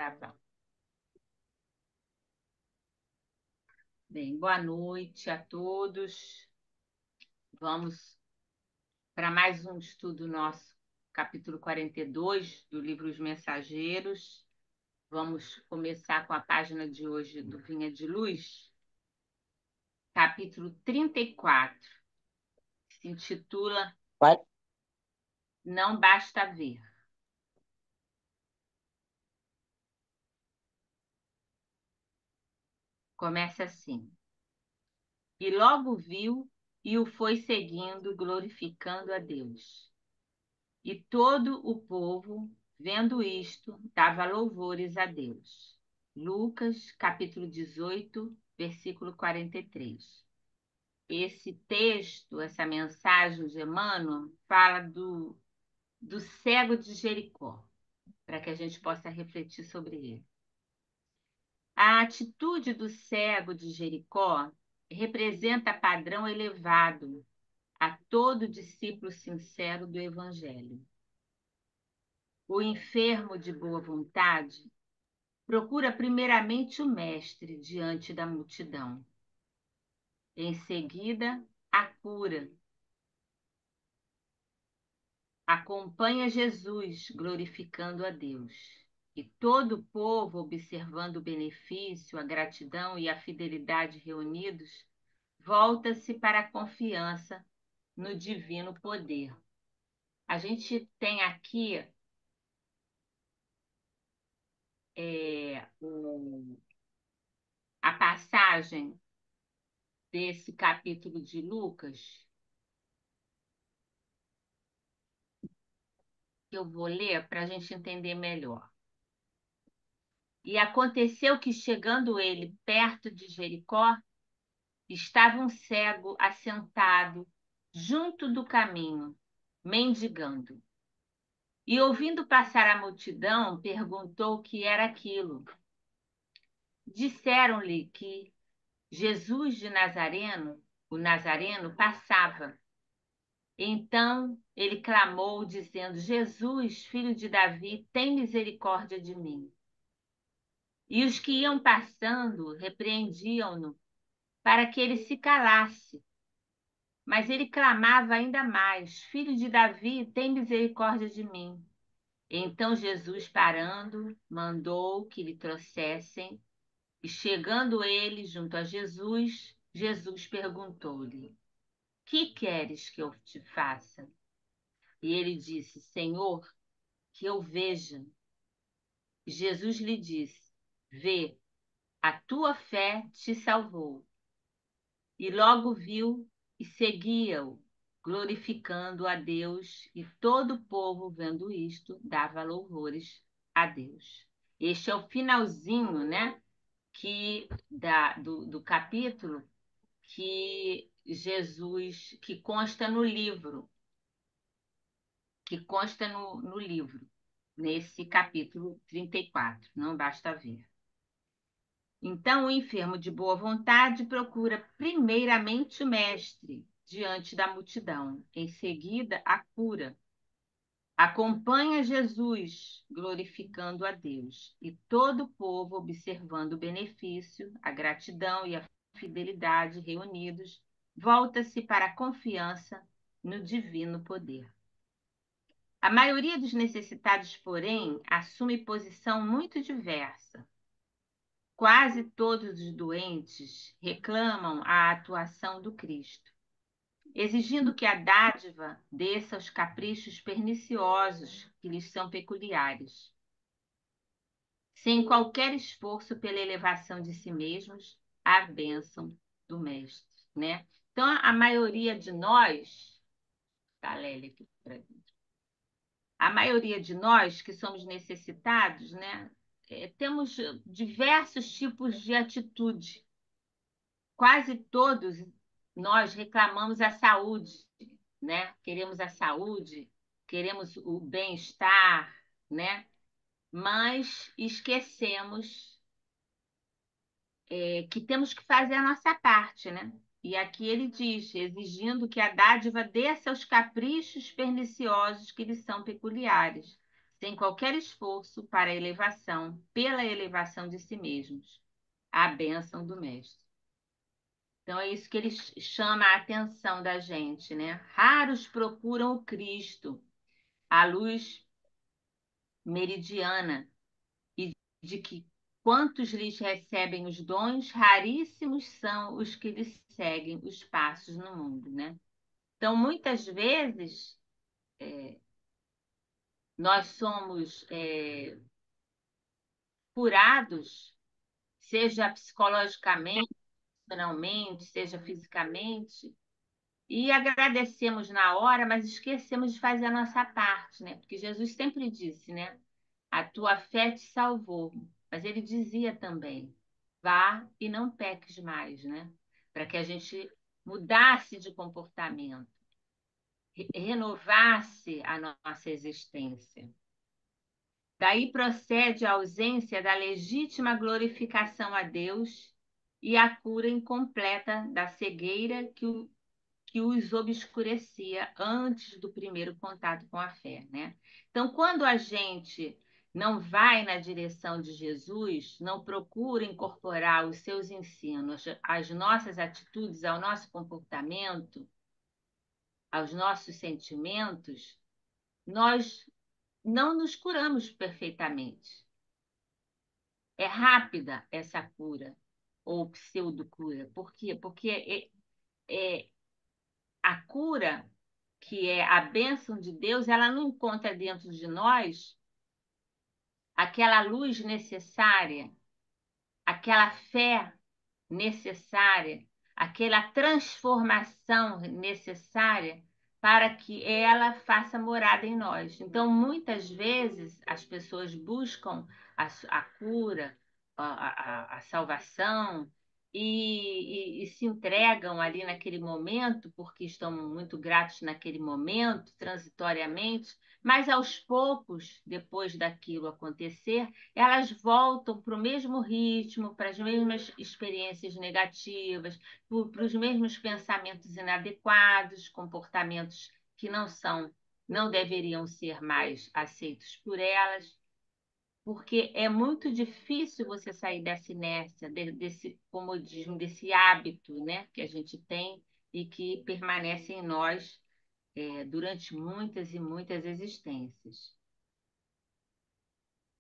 Tá bom. Bem, boa noite a todos. Vamos para mais um estudo nosso, capítulo 42 do livro Os Mensageiros. Vamos começar com a página de hoje do Vinha de Luz, capítulo 34, que se intitula Vai. Não Basta Ver. Começa assim. E logo viu e o foi seguindo, glorificando a Deus. E todo o povo, vendo isto, dava louvores a Deus. Lucas, capítulo 18, versículo 43. Esse texto, essa mensagem de Emmanuel, fala do cego de Jericó, para que a gente possa refletir sobre ele. A atitude do cego de Jericó representa padrão elevado a todo discípulo sincero do Evangelho. O enfermo de boa vontade procura primeiramente o Mestre diante da multidão. Em seguida, a cura. Acompanha Jesus, glorificando a Deus. E todo o povo, observando o benefício, a gratidão e a fidelidade reunidos, volta-se para a confiança no divino poder. A gente tem aqui a passagem desse capítulo de Lucas, que eu vou ler para a gente entender melhor. E aconteceu que, chegando ele perto de Jericó, estava um cego assentado junto do caminho, mendigando. E, ouvindo passar a multidão, perguntou o que era aquilo. Disseram-lhe que Jesus de Nazareno, o Nazareno, passava. Então ele clamou, dizendo: Jesus, filho de Davi, tem misericórdia de mim. E os que iam passando repreendiam-no para que ele se calasse. Mas ele clamava ainda mais: Filho de Davi, tem misericórdia de mim. Então Jesus, parando, mandou que lhe trouxessem. E chegando ele junto a Jesus, Jesus perguntou-lhe: Que queres que eu te faça? E ele disse: Senhor, que eu veja. Jesus lhe disse: Vê, a tua fé te salvou. E logo viu e seguia-o, glorificando a Deus, e todo o povo, vendo isto, dava louvores a Deus. Este é o finalzinho, né, do capítulo que Jesus, que consta no livro, nesse capítulo 34, não basta ver. Então, o enfermo de boa vontade procura primeiramente o mestre diante da multidão, em seguida a cura. Acompanha Jesus, glorificando a Deus, e todo o povo, observando o benefício, a gratidão e a fidelidade reunidos, volta-se para a confiança no divino poder. A maioria dos necessitados, porém, assume posição muito diversa. Quase todos os doentes reclamam a atuação do Cristo, exigindo que a dádiva desça aos caprichos perniciosos que lhes são peculiares, sem qualquer esforço pela elevação de si mesmos à bênção do Mestre, né? Então, a maioria de nós, tá, Lélia, aqui para mim. A maioria de nós que somos necessitados, né, temos diversos tipos de atitude. Quase todos nós reclamamos a saúde, né? Queremos a saúde, queremos o bem-estar, né? Mas esquecemos que temos que fazer a nossa parte, né? E aqui ele diz, exigindo que a dádiva desça aos caprichos perniciosos que lhes são peculiares, sem qualquer esforço para a elevação, pela elevação de si mesmos, a bênção do Mestre. Então é isso que ele chama a atenção da gente, né? Raros procuram o Cristo, a luz meridiana, e de que quantos lhes recebem os dons, raríssimos são os que lhes seguem os passos no mundo, né? Então, muitas vezes, nós somos curados, seja psicologicamente, emocionalmente, seja fisicamente, e agradecemos na hora, mas esquecemos de fazer a nossa parte, né? Porque Jesus sempre disse, né? A tua fé te salvou. Mas ele dizia também: vá e não peques mais, né? Para que a gente mudasse de comportamento, renovasse a nossa existência. Daí procede a ausência da legítima glorificação a Deus e a cura incompleta da cegueira que os obscurecia antes do primeiro contato com a fé, né? Então, quando a gente não vai na direção de Jesus, não procura incorporar os seus ensinos, as nossas atitudes, ao nosso comportamento, aos nossos sentimentos, nós não nos curamos perfeitamente. É rápida essa cura, ou pseudo-cura. Por quê? Porque a cura, que é a bênção de Deus, ela não encontra dentro de nós aquela luz necessária, aquela fé necessária, aquela transformação necessária para que ela faça morada em nós. Então, muitas vezes, as pessoas buscam a cura, a salvação, e se entregam ali naquele momento, porque estão muito gratos naquele momento, transitoriamente, mas aos poucos, depois daquilo acontecer, elas voltam para o mesmo ritmo, para as mesmas experiências negativas, para os mesmos pensamentos inadequados, comportamentos que não deveriam ser mais aceitos por elas, porque é muito difícil você sair dessa inércia, desse comodismo, desse hábito, né, que a gente tem e que permanece em nós durante muitas e muitas existências.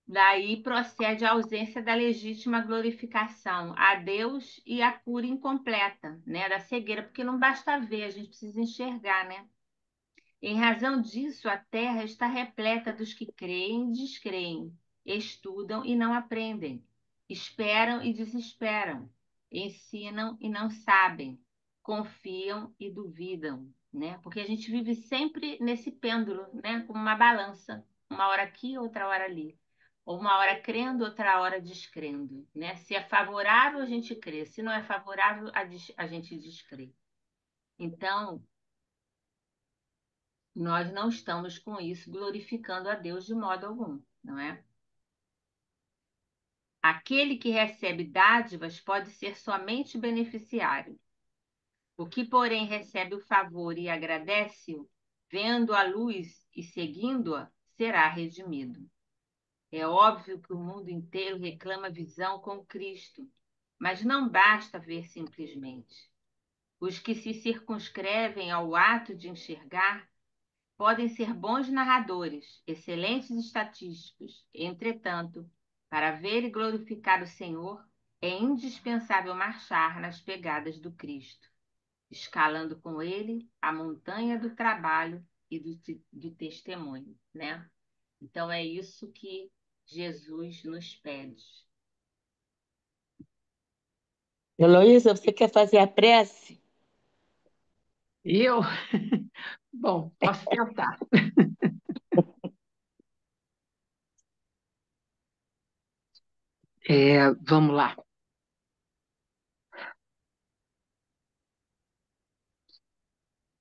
Daí procede a ausência da legítima glorificação a Deus e a cura incompleta, né, da cegueira, porque não basta ver, a gente precisa enxergar, né? Em razão disso, a terra está repleta dos que creem e descreem, estudam e não aprendem, esperam e desesperam, ensinam e não sabem, confiam e duvidam, né? Porque a gente vive sempre nesse pêndulo, né? Como uma balança, uma hora aqui, outra hora ali. Ou uma hora crendo, outra hora descrendo, né? Se é favorável, a gente crê. Se não é favorável, a gente descrê. Então, nós não estamos com isso glorificando a Deus de modo algum, não é? Aquele que recebe dádivas pode ser somente beneficiário. O que, porém, recebe o favor e agradece-o, vendo a luz e seguindo-a, será redimido. É óbvio que o mundo inteiro reclama visão com Cristo, mas não basta ver simplesmente. Os que se circunscrevem ao ato de enxergar podem ser bons narradores, excelentes estatísticos. Entretanto, para ver e glorificar o Senhor, é indispensável marchar nas pegadas do Cristo, escalando com ele a montanha do trabalho e do testemunho, né? Então é isso que Jesus nos pede. Heloísa, você quer fazer a prece? Eu? Bom, posso tentar. Vamos lá.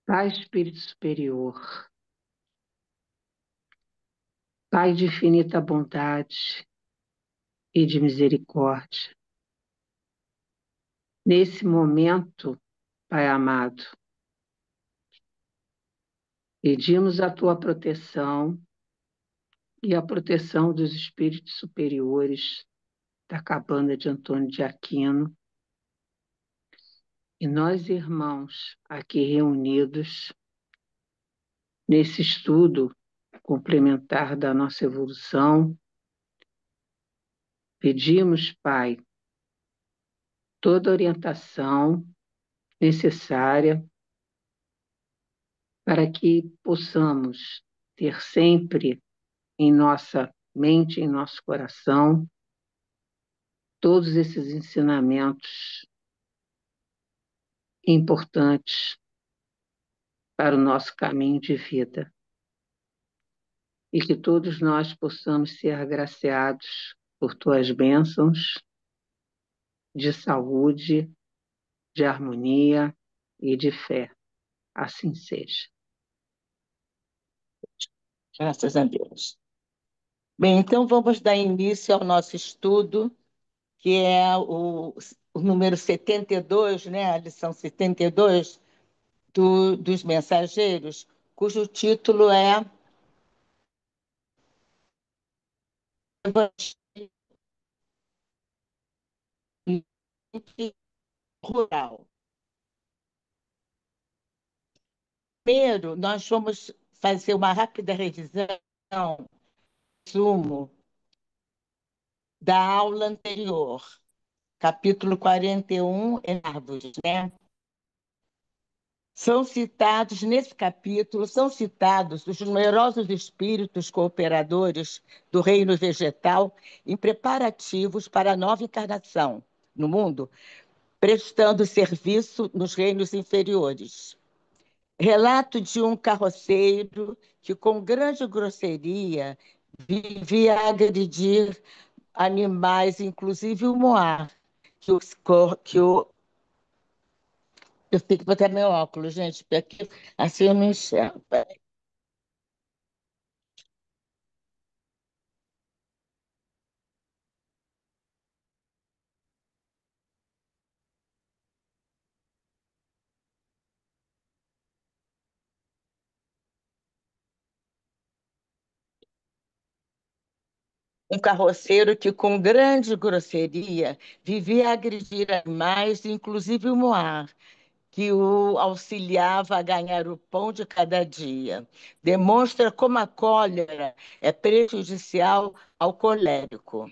Pai Espírito Superior, Pai de infinita bondade e de misericórdia, nesse momento, Pai amado, pedimos a tua proteção e a proteção dos espíritos superiores da cabana de Antônio de Aquino, e nós, irmãos, aqui reunidos nesse estudo complementar da nossa evolução, pedimos, Pai, toda a orientação necessária para que possamos ter sempre em nossa mente, em nosso coração, todos esses ensinamentos importantes para o nosso caminho de vida. E que todos nós possamos ser agraciados por tuas bênçãos de saúde, de harmonia e de fé. Assim seja. Graças a Deus. Bem, então vamos dar início ao nosso estudo, que é o número 72, né? A lição 72 dos Mensageiros, cujo título é Evangelho Rural. Primeiro, nós vamos fazer uma rápida revisão, resumo, da aula anterior, capítulo 41, em árvores, né? São citados, nesse capítulo, são citados os numerosos espíritos cooperadores do reino vegetal em preparativos para a nova encarnação no mundo, prestando serviço nos reinos inferiores. Relato de um carroceiro que, com grande grosseria, vivia a agredir animais, inclusive o moar, que o eu tenho que botar meu óculos, gente, porque assim eu não enxergo. Um carroceiro que, com grande grosseria, vivia a agredir animais, inclusive o moar, que o auxiliava a ganhar o pão de cada dia. Demonstra como a cólera é prejudicial ao colérico.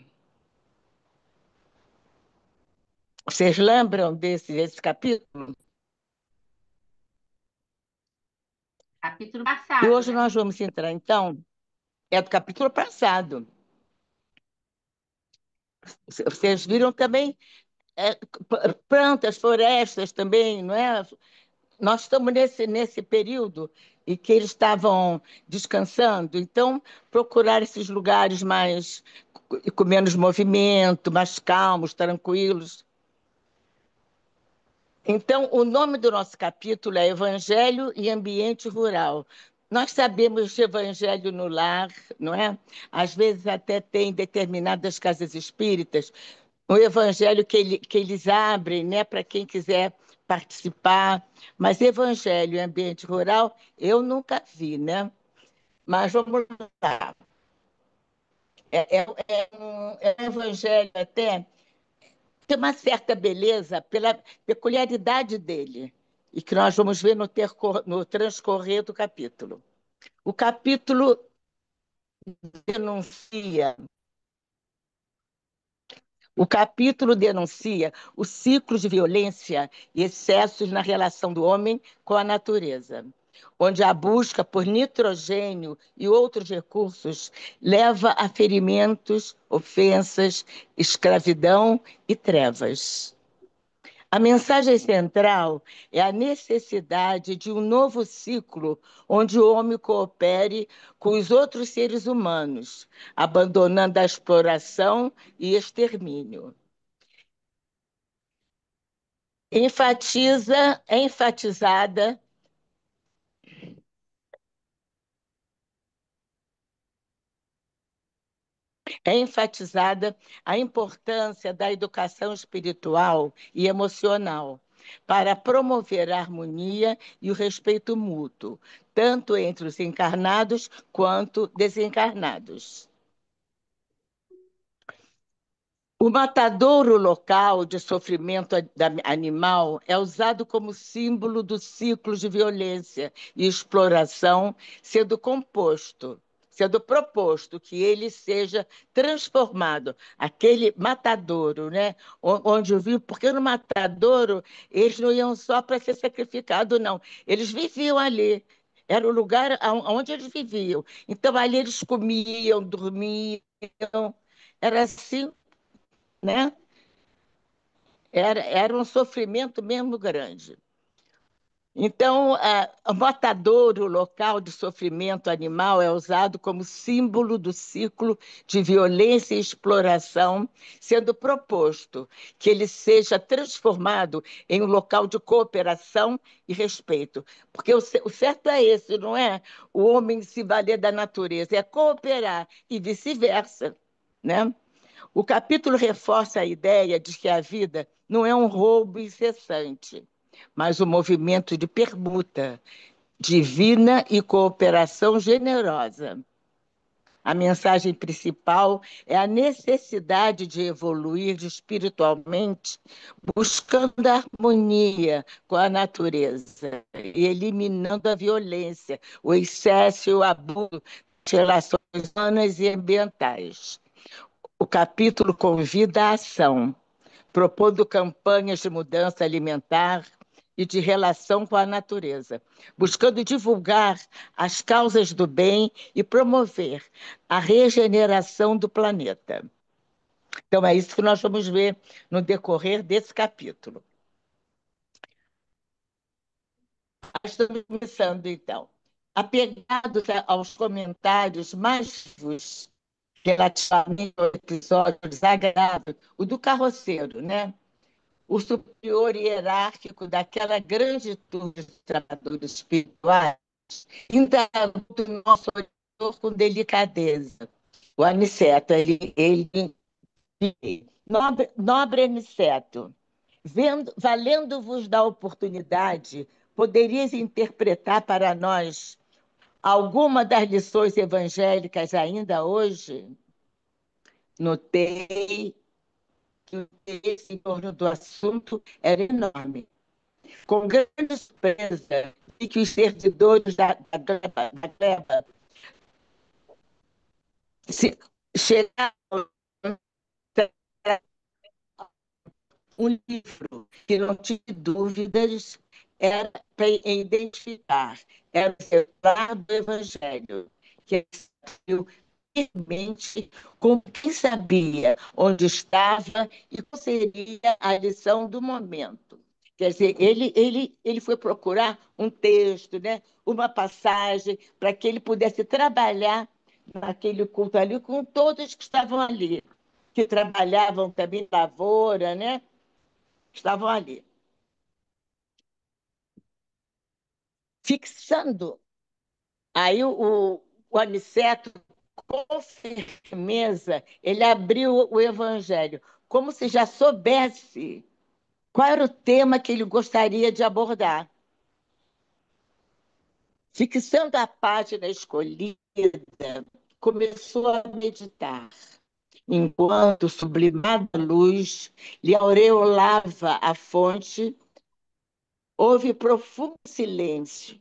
Vocês lembram desse capítulo? Capítulo E passado, hoje né? nós vamos entrar, então, é do capítulo passado. Vocês viram também plantas, florestas também, não é? Nós estamos nesse período em que eles estavam descansando, então procurar esses lugares mais com menos movimento, mais calmos, tranquilos. Então, o nome do nosso capítulo é Evangelho e Ambiente Rural. Nós sabemos de evangelho no lar, não é? Às vezes até tem determinadas casas espíritas um evangelho que eles abrem, né, para quem quiser participar, mas evangelho em ambiente rural eu nunca vi, né? Mas vamos lá. É um evangelho até tem uma certa beleza pela peculiaridade dele, e que nós vamos ver no transcorrer do capítulo. O capítulo denuncia O capítulo denuncia os ciclos de violência e excessos na relação do homem com a natureza, onde a busca por nitrogênio e outros recursos leva a ferimentos, ofensas, escravidão e trevas. A mensagem central é a necessidade de um novo ciclo onde o homem coopere com os outros seres humanos, abandonando a exploração e extermínio. É enfatizada a importância da educação espiritual e emocional, para promover a harmonia e o respeito mútuo, tanto entre os encarnados quanto desencarnados. O matadouro local de sofrimento animal é usado como símbolo do ciclo de violência e exploração, sendo proposto que ele seja transformado, aquele matadouro, né? Onde eu vi, porque no matadouro eles não iam só para ser sacrificados, não. Eles viviam ali. Era o lugar onde eles viviam. Então, ali eles comiam, dormiam. Era assim, né? Era um sofrimento mesmo grande. Então, o matadouro local de sofrimento animal é usado como símbolo do ciclo de violência e exploração, sendo proposto que ele seja transformado em um local de cooperação e respeito. Porque o certo é esse, não é o homem se valer da natureza, é cooperar e vice-versa, né? O capítulo reforça a ideia de que a vida não é um roubo incessante, mas um movimento de permuta divina e cooperação generosa. A mensagem principal é a necessidade de evoluir espiritualmente, buscando a harmonia com a natureza e eliminando a violência, o excesso e o abuso de relações humanas e ambientais. O capítulo convida à ação, propondo campanhas de mudança alimentar e de relação com a natureza, buscando divulgar as causas do bem e promover a regeneração do planeta. Então, é isso que nós vamos ver no decorrer desse capítulo. Estamos começando, então. Apegados aos comentários mais vivos relativamente ao episódio desagradável, o do carroceiro, né? O superior hierárquico daquela grande turma de trabalhadores espirituais indagou o nosso olhador com delicadeza. O Aniceto, nobre Aniceto, valendo-vos da oportunidade, poderias interpretar para nós alguma das lições evangélicas ainda hoje? Notei que o interesse em torno do assunto era enorme. Com grande surpresa, vi que os servidores da gleba chegaram a um livro que não tive dúvidas era para identificar, era o exemplar do Evangelho, que saiu firmemente como quem sabia onde estava e qual seria a lição do momento. Quer dizer, ele foi procurar um texto, né? Uma passagem, para que ele pudesse trabalhar naquele culto ali com todos que estavam ali, que trabalhavam também na lavoura, né? Estavam ali. Fixando. Aí o Aniceto, com firmeza, ele abriu o Evangelho, como se já soubesse qual era o tema que ele gostaria de abordar. Fixando a página escolhida, começou a meditar, enquanto, sublimada luz, lhe aureolava a fonte, houve profundo silêncio.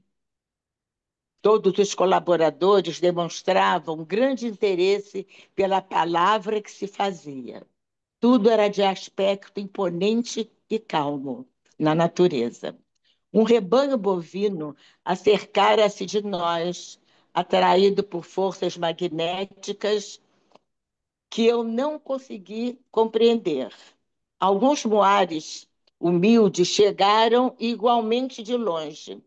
Todos os colaboradores demonstravam grande interesse pela palavra que se fazia. Tudo era de aspecto imponente e calmo na natureza. Um rebanho bovino acercara-se de nós, atraído por forças magnéticas que eu não consegui compreender. Alguns moares humildes chegaram igualmente de longe,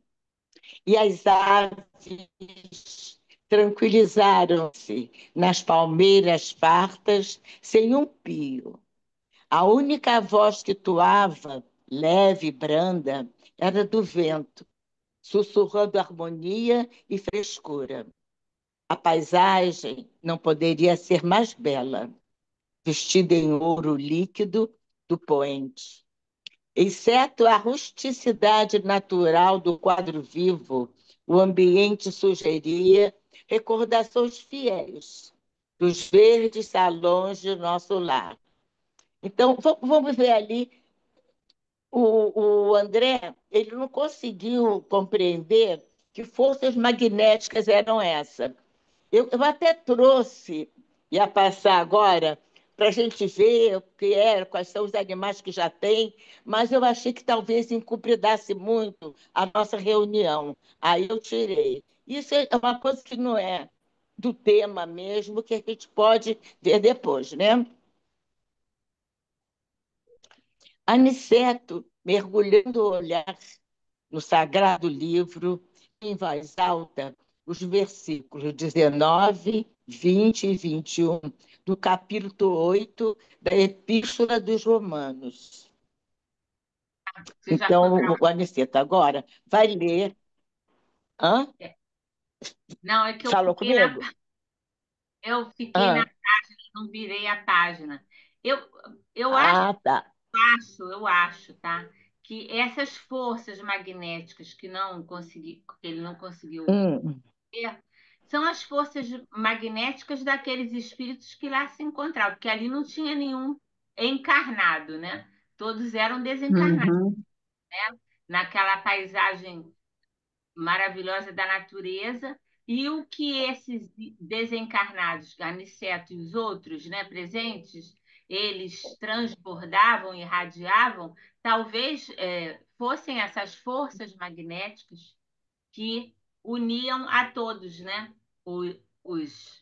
e as aves tranquilizaram-se nas palmeiras fartas, sem um pio. A única voz que toava, leve e branda, era do vento, sussurrando harmonia e frescura. A paisagem não poderia ser mais bela, vestida em ouro líquido do poente. Exceto a rusticidade natural do quadro vivo, o ambiente sugeria recordações fiéis dos verdes salões de nosso lar. Então, vamos ver ali, o André, ele não conseguiu compreender que forças magnéticas eram essas. Eu até trouxe, ia passar agora, para a gente ver o que é, quais são os animais que já tem, mas eu achei que talvez encubridasse muito a nossa reunião. Aí eu tirei. Isso é uma coisa que não é do tema mesmo, que a gente pode ver depois, né? Aniceto, mergulhando o olhar no sagrado livro, em voz alta, os versículos 19, 20 e 21 do capítulo 8 da Epístola dos Romanos. Você já foi Então, para o Aniceto agora vai ler. Hã? onde? Não, é que Falou comigo? eu fiquei na Hã? página, não virei a página. Eu, eu Ah, tá. eu acho, tá? Que essas forças magnéticas que ele não conseguiu Hum, ver, são as forças magnéticas daqueles espíritos que lá se encontravam, porque ali não tinha nenhum encarnado, né? Todos eram desencarnados. Uhum, Naquela paisagem maravilhosa da natureza, e o que esses desencarnados, Aniceto e os outros, né, presentes, eles transbordavam, irradiavam, talvez fossem essas forças magnéticas que uniam a todos, né? Os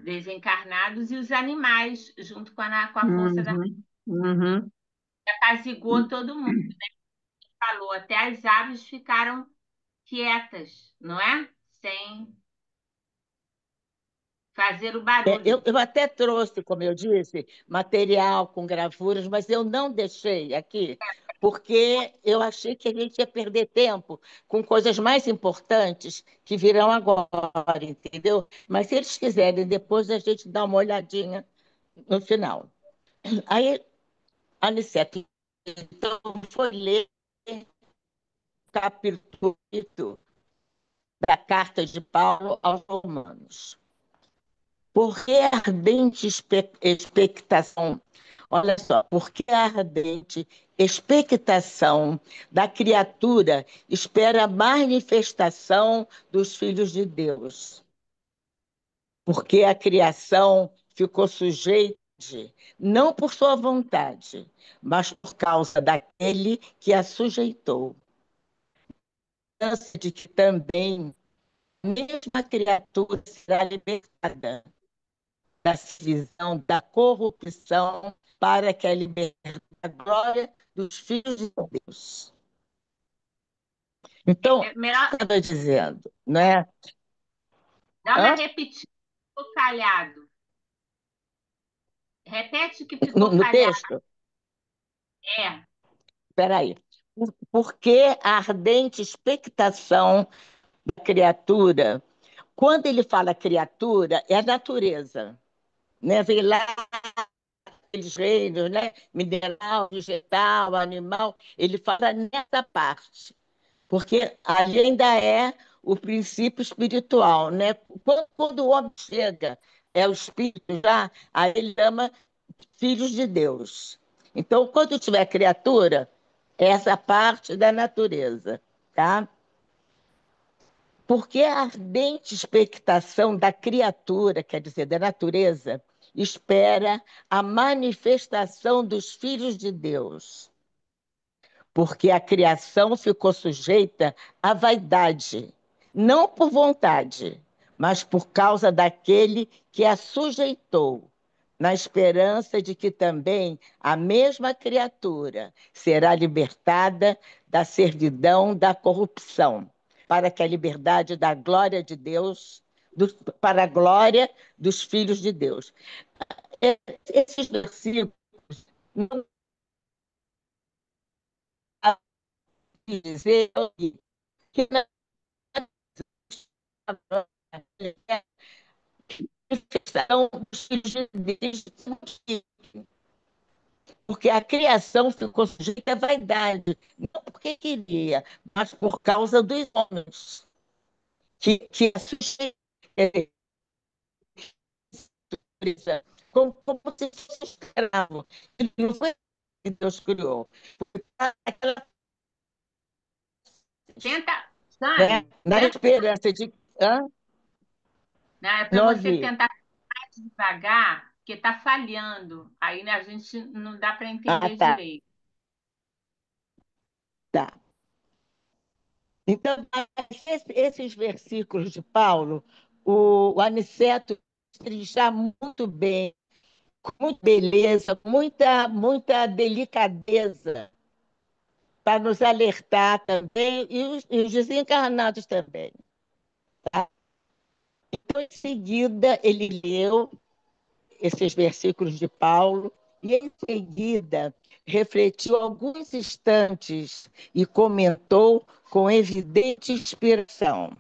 desencarnados e os animais, junto com a força da uhum, uhum. apaziguou todo mundo, falou, até as aves ficaram quietas, não é? Sem fazer o barulho. eu até trouxe, como eu disse, material com gravuras, mas eu não deixei aqui, porque eu achei que a gente ia perder tempo com coisas mais importantes que virão agora, entendeu? Mas se eles quiserem, depois a gente dá uma olhadinha no final. Aí, Aniceto, então, foi ler o capítulo 8 da carta de Paulo aos Romanos. Por que ardente expectação? Olha só, por que a ardente expectação da criatura espera a manifestação dos filhos de Deus? Porque a criação ficou sujeita, não por sua vontade, mas por causa daquele que a sujeitou. De que também a mesma criatura será libertada da visão da corrupção para que a liberdade da glória dos filhos de Deus. Então, Melhor estava dizendo, né? dá uma Hã? repetida, ficou falhado. Repete que No, ficou no falhado. texto? É, Espera aí. Porque a ardente expectação da criatura, quando ele fala criatura, é a natureza, né? Vem lá aqueles reinos, né? Mineral, vegetal, animal, ele fala nessa parte. Porque ali ainda é o princípio espiritual, né? Quando o homem chega, é o espírito já, aí ele chama filhos de Deus. Então, quando tiver criatura, é essa parte da natureza, tá? Porque a ardente expectação da criatura, quer dizer, da natureza, espera a manifestação dos filhos de Deus, porque a criação ficou sujeita à vaidade, não por vontade, mas por causa daquele que a sujeitou, na esperança de que também a mesma criatura será libertada da servidão da corrupção, para que a liberdade da glória de Deus, para a glória dos filhos de Deus. Esses versículos não querem dizer que não manifestação dos filhos de Deus, porque a criação ficou sujeita à vaidade, não porque queria, mas por causa dos homens, que é sujeito, como se fosse escravo. Ele não foi que Deus criou. Aquela, Tenta, né? Sami, Na tenta. esperança de. Hã? Não, é para Não você ouvi. tentar mais devagar, porque está falhando. Aí a gente não dá para Ah, entender tá, direito. tá. Então, esses versículos de Paulo, o Aniceto está muito bem, com muita beleza, muita delicadeza, para nos alertar também, e os desencarnados também. Então, em seguida, ele leu esses versículos de Paulo, e em seguida refletiu alguns instantes e comentou com evidente inspiração: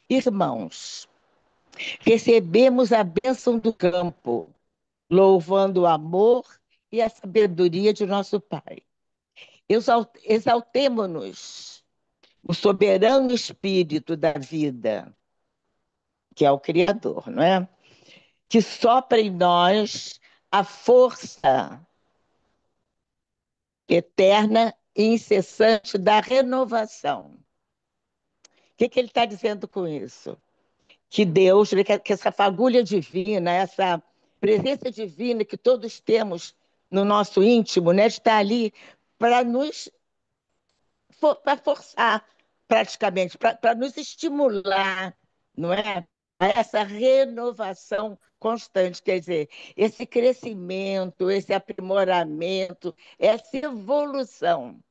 Irmãos, recebemos a bênção do campo, louvando o amor e a sabedoria de nosso Pai. Exaltemo-nos o soberano Espírito da vida, que é o Criador, não é? Que sopra em nós a força eterna e incessante da renovação. O que ele está dizendo com isso? Que Deus, que essa fagulha divina, essa presença divina que todos temos no nosso íntimo, né, está ali para nos para forçar, praticamente, para nos estimular, não é? A essa renovação constante, quer dizer, esse crescimento, esse aprimoramento, essa evolução.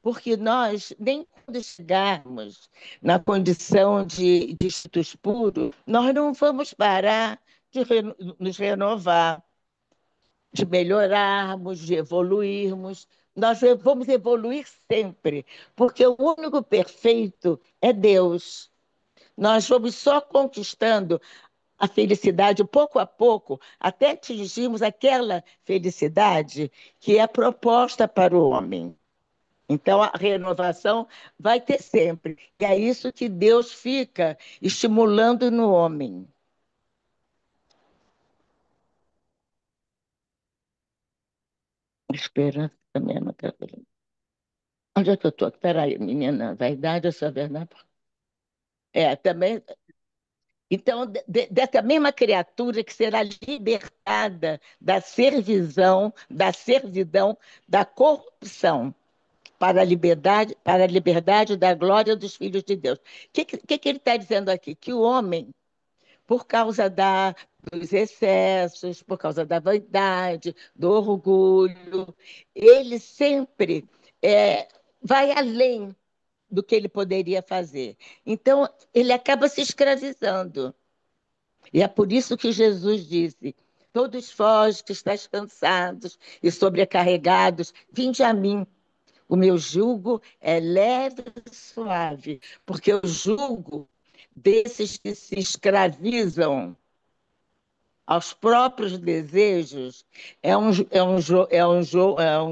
Porque nós, nem quando chegarmos na condição de espíritos puros, nós não vamos parar de nos renovar, de melhorarmos, de evoluirmos. Nós vamos evoluir sempre, porque o único perfeito é Deus. Nós vamos só conquistando a felicidade pouco a pouco, até atingirmos aquela felicidade que é proposta para o homem. Então, a renovação vai ter sempre. E é isso que Deus fica estimulando no homem. Esperança também não quero. Onde é que eu estou? Espera aí, menina. Vaidade, essa verdade. É, também. Então, dessa mesma criatura que será libertada da servidão, da corrupção, para a liberdade da glória dos filhos de Deus. O que ele está dizendo aqui? Que o homem, por causa dos excessos, por causa da vaidade, do orgulho, ele sempre vai além do que ele poderia fazer. Então, ele acaba se escravizando. E é por isso que Jesus disse: Todos vós que estáis cansados e sobrecarregados, vinde a mim. O meu jugo é leve e suave, porque o jugo desses que se escravizam aos próprios desejos é um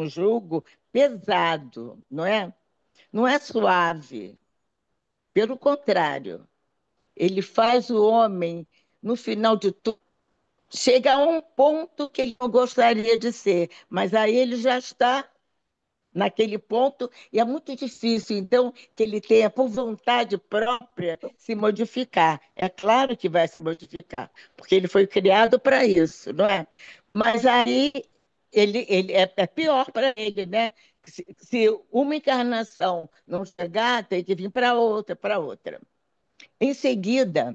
jugo pesado, não é? Não é suave. Pelo contrário, ele faz o homem, no final de tudo, chega a um ponto que ele não gostaria de ser, mas aí ele já está naquele ponto e é muito difícil, então, que ele tenha, por vontade própria, se modificar. É claro que vai se modificar, porque ele foi criado para isso, não é? Mas aí ele é pior para ele, né? Se uma encarnação não chegar, tem que vir para outra, para outra. Em seguida,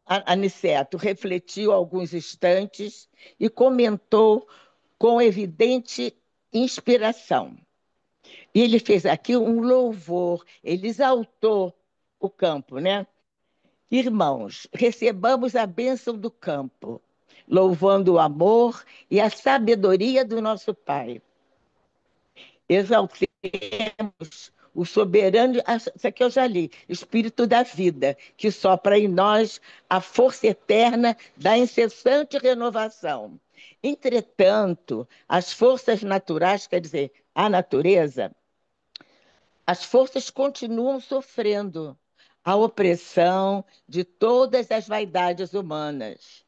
Aniceto refletiu alguns instantes e comentou com evidente inspiração. E ele fez aqui um louvor, ele exaltou o campo, né? Irmãos, recebamos a bênção do campo, louvando o amor e a sabedoria do nosso Pai. Exaltemos o soberano, isso aqui eu já li, Espírito da vida, que sopra em nós a força eterna da incessante renovação. Entretanto, as forças naturais, quer dizer, a natureza, as forças continuam sofrendo a opressão de todas as vaidades humanas.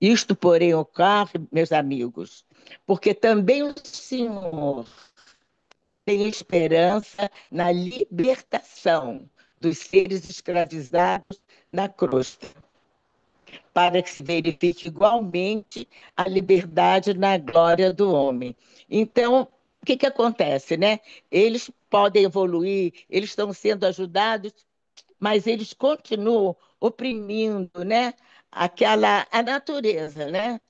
Isto, porém, ocorre, meus amigos, porque também o Senhor tem esperança na libertação dos seres escravizados na crosta, para que se verifique igualmente a liberdade na glória do homem. Então, o que acontece, né? Eles podem evoluir, eles estão sendo ajudados, mas eles continuam oprimindo, né? A natureza, né?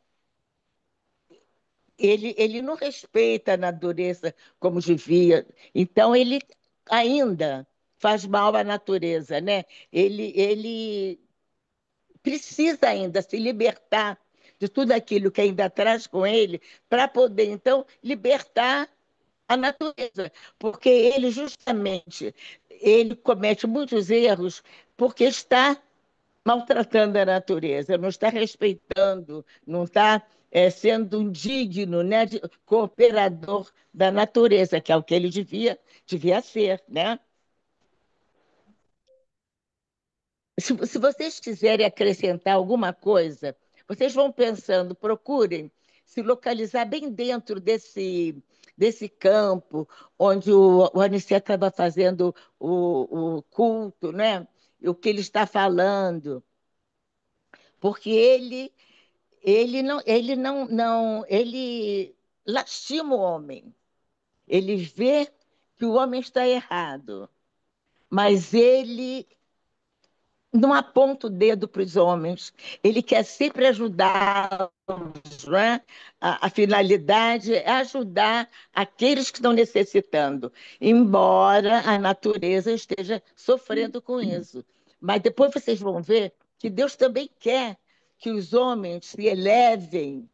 Ele não respeita a natureza como devia, então ele ainda faz mal à natureza, né? Ele precisa ainda se libertar de tudo aquilo que ainda traz com ele, para poder, então, libertar a natureza, porque ele justamente ele comete muitos erros porque está maltratando a natureza, não está respeitando, não está sendo um digno, né, cooperador da natureza, que é o que ele devia ser, né? Se vocês quiserem acrescentar alguma coisa, vocês vão pensando, procurem se localizar bem dentro desse campo onde o Aniceto estava fazendo o culto, né? O que ele está falando, porque ele lastima o homem. Ele vê que o homem está errado, mas ele não aponta o dedo para os homens. Ele quer sempre ajudá-los, né? A finalidade é ajudar aqueles que estão necessitando, embora a natureza esteja sofrendo com isso. Mas depois vocês vão ver que Deus também quer que os homens se elevem,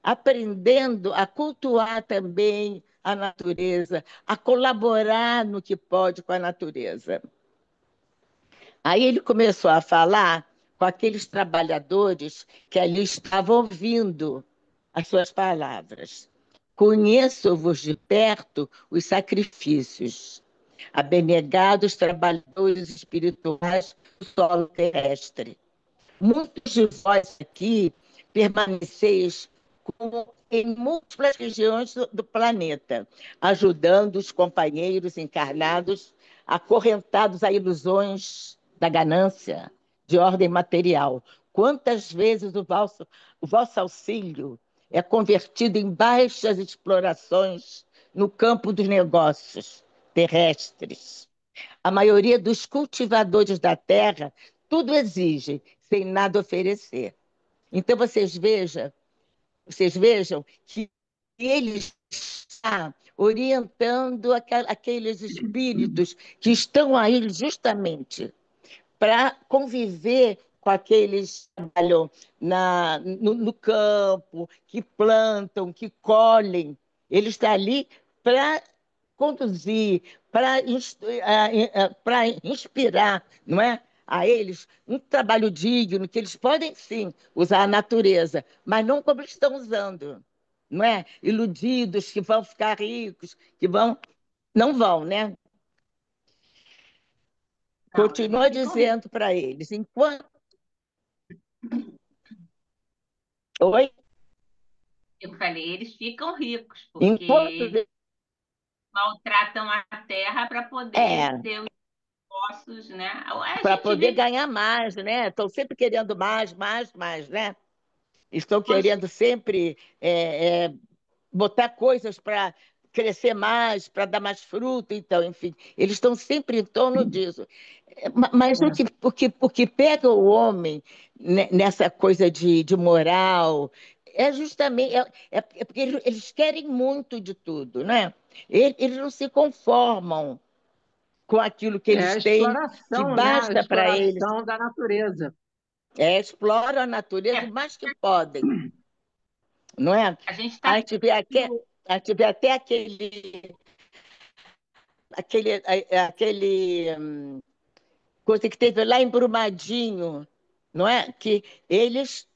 aprendendo a cultuar também a natureza, a colaborar no que pode com a natureza. Aí ele começou a falar com aqueles trabalhadores que ali estavam ouvindo as suas palavras. Conheço-vos de perto os sacrifícios, abnegados trabalhadores espirituais do solo terrestre. Muitos de vós aqui permaneceis como em múltiplas regiões do planeta, ajudando os companheiros encarnados acorrentados a ilusões da ganância de ordem material. Quantas vezes o vosso auxílio é convertido em baixas explorações no campo dos negócios terrestres? A maioria dos cultivadores da terra tudo exige, sem nada oferecer. Então, vocês vejam que ele está orientando aqueles espíritos que estão aí justamente para conviver com aqueles que trabalham no campo, que plantam, que colhem. Ele está ali para conduzir, para inspirar, não é? A eles um trabalho digno, que eles podem sim usar a natureza, mas não como estão usando, não é? Iludidos que vão ficar ricos, que vão. Não vão, né? Não, eles Continua ficam ricos. dizendo para eles, enquanto. Oi? Eu falei, eles ficam ricos, Enquanto. porque maltratam a terra para poder É, ter os postos, né? A para gente poder vê ganhar mais, né? Estão sempre querendo mais, mais, mais, né? Estão hoje, querendo sempre botar coisas para crescer mais, para dar mais fruto, então, enfim, eles estão sempre em torno disso. Mas o É, que, o que, o que pega o homem nessa coisa de moral é justamente é porque eles querem muito de tudo, né? Eles não se conformam com aquilo que a eles têm, que exploração, né? A basta para eles. exploração da natureza. Exploram a natureza o é, mais que podem, não é? a gente está A gente vê, a gente vê até aquele coisa que teve lá em Brumadinho, não é? Que eles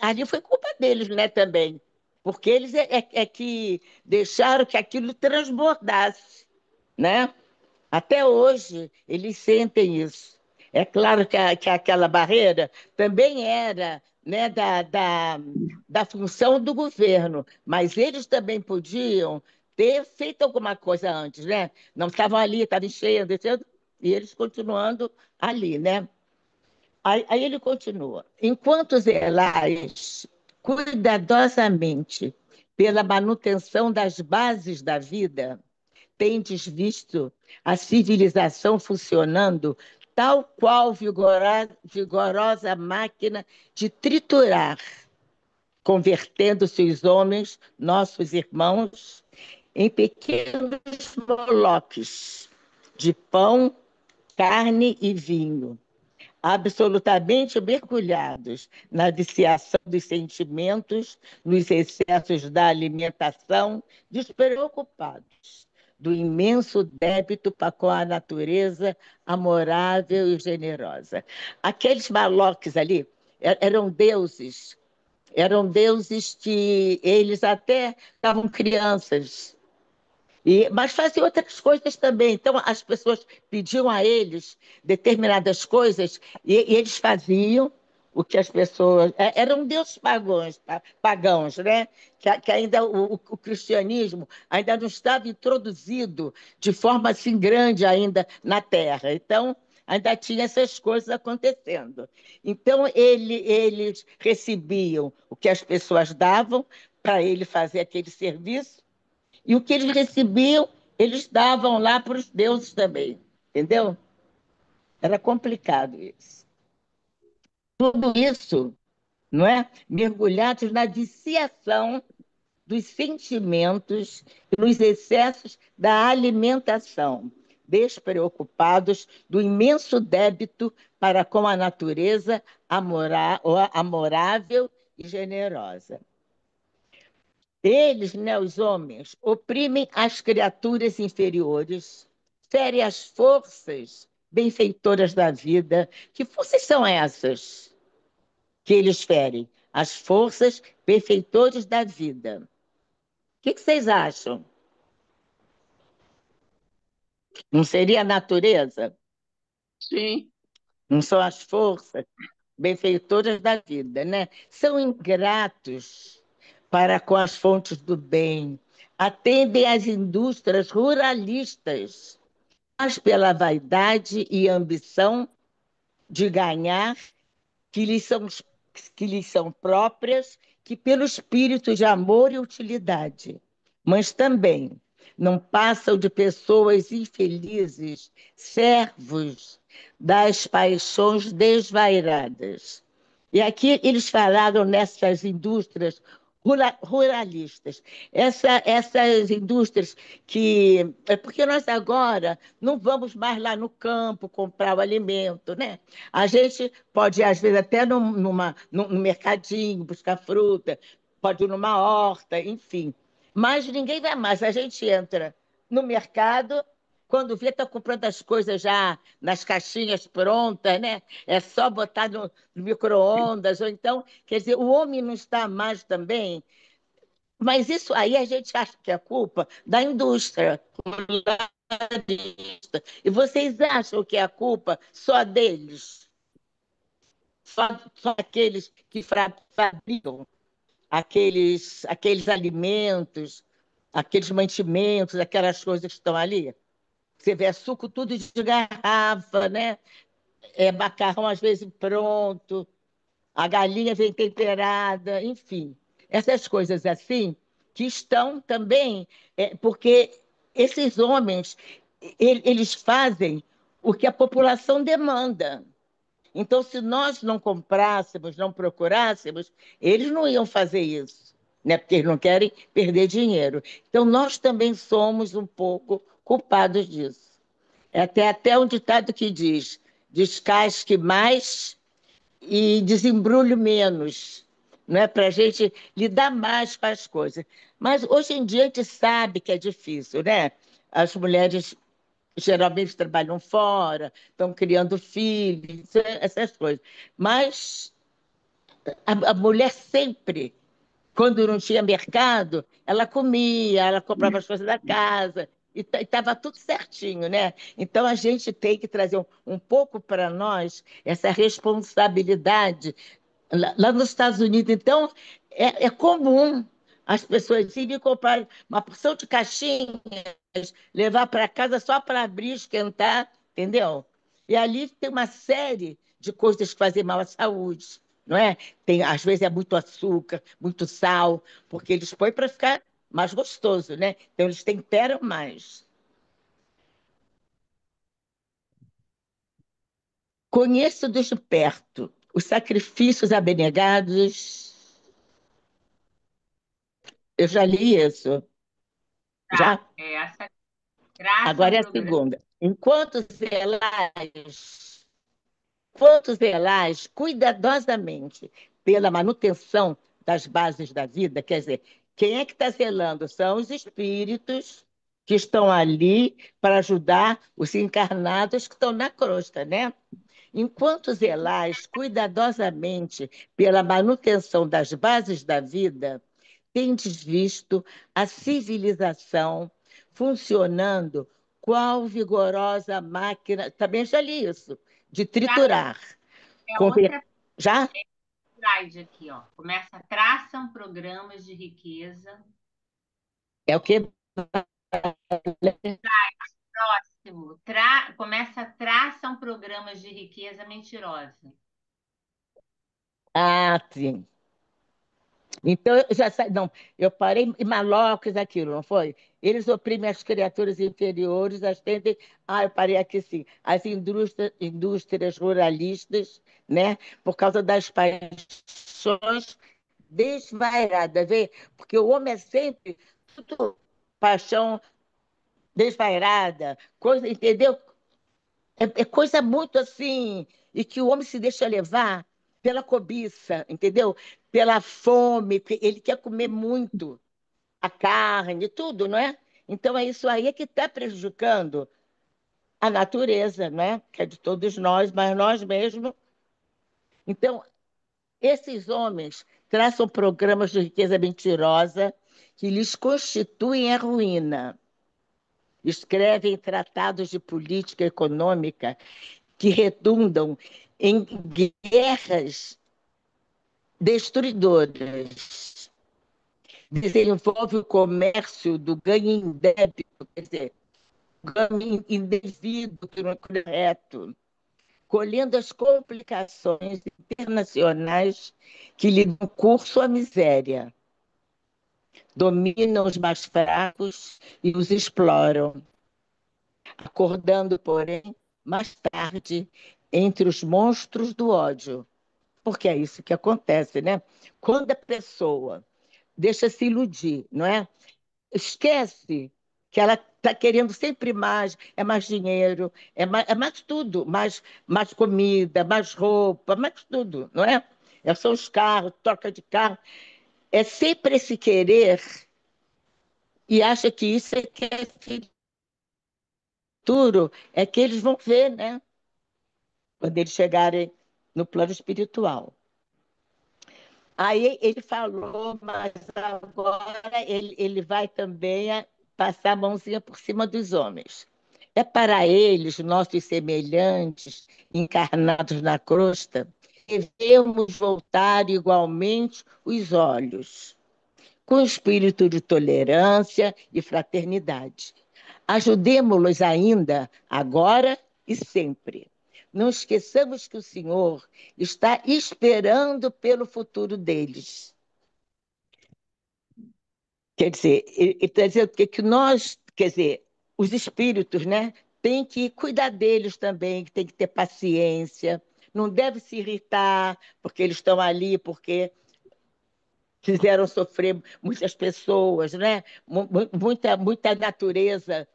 ali foi culpa deles, né, também, porque eles é que deixaram que aquilo transbordasse, né? Até hoje, eles sentem isso. É claro que aquela barreira também era, né, da função do governo, mas eles também podiam ter feito alguma coisa antes, né? Não estavam ali, estavam enchendo, enchendo, e eles continuando ali, né? Aí ele continua. Enquanto zelais cuidadosamente pela manutenção das bases da vida, tendes visto a civilização funcionando tal qual vigorosa máquina de triturar, convertendo-se os homens, nossos irmãos, em pequenos moloques de pão, carne e vinho, absolutamente mergulhados na viciação dos sentimentos, nos excessos da alimentação, despreocupados do imenso débito para com a natureza amorável e generosa. Aqueles maloques ali eram deuses que eles até estavam crianças, mas fazia outras coisas também. Então, as pessoas pediam a eles determinadas coisas e eles faziam o que as pessoas. Eram deuses pagãos, né? Que ainda o cristianismo ainda não estava introduzido de forma assim grande ainda na Terra. Então, ainda tinha essas coisas acontecendo. Então, eles recebiam o que as pessoas davam para ele fazer aquele serviço e o que eles recebiam, eles davam lá para os deuses também, entendeu? Era complicado isso. Tudo isso, não é? Mergulhados na viciação dos sentimentos e nos excessos da alimentação, despreocupados do imenso débito para com a natureza amorável e generosa. Eles, né, os homens, oprimem as criaturas inferiores, ferem as forças benfeitoras da vida. Que forças são essas que eles ferem? As forças benfeitoras da vida. O que vocês acham? Não seria a natureza? Sim, Não são as forças benfeitoras da vida, né? São ingratos para com as fontes do bem, atendem às indústrias ruralistas, mas pela vaidade e ambição de ganhar que lhes são próprias, que pelo espírito de amor e utilidade, mas também não passam de pessoas infelizes, servos das paixões desvairadas. E aqui eles falaram nessas indústrias ruralistas, essas indústrias que. É porque nós agora não vamos mais lá no campo comprar o alimento, né? A gente pode ir, às vezes, até num mercadinho buscar fruta, pode ir numa horta, enfim. Mas ninguém vai mais. A gente entra no mercado, quando vê, está comprando as coisas já nas caixinhas prontas, né? É só botar no micro-ondas, ou então, quer dizer, o homem não está mais também. Mas isso aí a gente acha que é culpa da indústria. E vocês acham que é a culpa só deles? Só aqueles que fabricam aqueles alimentos, aqueles mantimentos, aquelas coisas que estão ali? Você vê suco tudo de garrafa, né? Macarrão às vezes pronto, a galinha vem temperada, enfim. Essas coisas assim que estão também, porque esses homens, eles fazem o que a população demanda. Então, se nós não comprássemos, não procurássemos, eles não iam fazer isso, né? Porque eles não querem perder dinheiro. Então, nós também somos um pouco culpados disso. Até um ditado que diz: descasque mais e desembrulhe menos, não é? Para a gente lidar mais com as coisas. Mas hoje em dia a gente sabe que é difícil, né? As mulheres geralmente trabalham fora, estão criando filhos, essas coisas. Mas A mulher sempre, quando não tinha mercado, ela comia, ela comprava as coisas da casa, e estava tudo certinho, né? Então a gente tem que trazer um pouco para nós essa responsabilidade. Lá nos Estados Unidos, então, é comum as pessoas irem comprar uma porção de caixinhas, levar para casa só para abrir, esquentar, entendeu? E ali tem uma série de coisas que fazem mal à saúde, não é? Tem, às vezes é muito açúcar, muito sal, porque eles põem para ficar mais gostoso, né? Então eles temperam mais. Conheço de perto os sacrifícios abnegados. Eu já li isso. Tá, Já? essa graça é um Agora é a programa. segunda. Enquanto zelais cuidadosamente pela manutenção das bases da vida, quer dizer, quem é que está zelando? São os espíritos que estão ali para ajudar os encarnados que estão na crosta, né? Enquanto zelais cuidadosamente pela manutenção das bases da vida, tendes visto a civilização funcionando qual vigorosa máquina, também já li isso, de Já triturar. é Conver... outra Já? slide aqui, ó. Começa, traçam programas de riqueza. É o que? Próximo, começa, traçam programas de riqueza mentirosa. Ah, sim. Então, eu já sei, não, eu parei em Marlocos aquilo, não foi? Eles oprimem as criaturas inferiores, as tendem. Ah, eu parei aqui sim. As indústrias ruralistas, né? Por causa das paixões desvairadas, vê? Porque o homem é sempre tudo paixão desvairada, coisa, entendeu? É coisa muito assim, e que o homem se deixa levar pela cobiça, entendeu? Pela fome, ele quer comer muito a carne, tudo, não é? Então é isso aí que está prejudicando a natureza, não é? Que é de todos nós, mas nós mesmos. Então, esses homens traçam programas de riqueza mentirosa que lhes constituem a ruína. Escrevem tratados de política econômica que redundam em guerras destruidoras. Desenvolve o comércio do ganho indébito, quer dizer, ganho indevido que não é correto, colhendo as complicações internacionais que lhe dão curso à miséria. Dominam os mais fracos e os exploram, acordando, porém, mais tarde, entre os monstros do ódio. Porque é isso que acontece, né? Quando a pessoa deixa se iludir, não é? Esquece que ela está querendo sempre mais, é mais dinheiro, é mais tudo, mais comida, mais roupa, mais tudo, não é? São os carros, troca de carro. É sempre esse querer e acha que isso é que é futuro, é que eles vão ver, né? Quando eles chegarem no plano espiritual. Aí ele falou, mas agora ele vai também passar a mãozinha por cima dos homens. É para eles, nossos semelhantes, encarnados na crosta, devemos voltar igualmente os olhos, com espírito de tolerância e fraternidade. Ajudemo-los ainda, agora e sempre. Não esqueçamos que o Senhor está esperando pelo futuro deles. Quer dizer, ele está dizendo que nós, quer dizer, os espíritos, né, tem que cuidar deles também, que tem que ter paciência, não deve se irritar, porque eles estão ali, porque fizeram sofrer muitas pessoas, né? Muita natureza,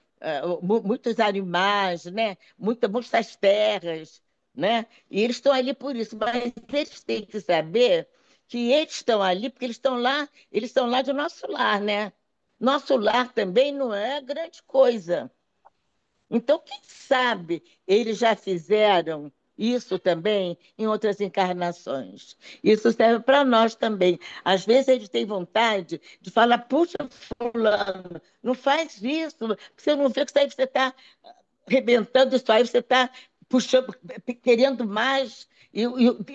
muitos animais, né? Muitas terras, né? E eles estão ali por isso, mas eles têm que saber que eles estão ali porque eles estão lá do nosso lar, né? Nosso lar também não é grande coisa. Então, quem sabe eles já fizeram isso também em outras encarnações. Isso serve para nós também. Às vezes eles têm vontade de falar, puxa, fulano, não faz isso, você não vê que isso aí você está arrebentando isso aí, você está puxando, querendo mais e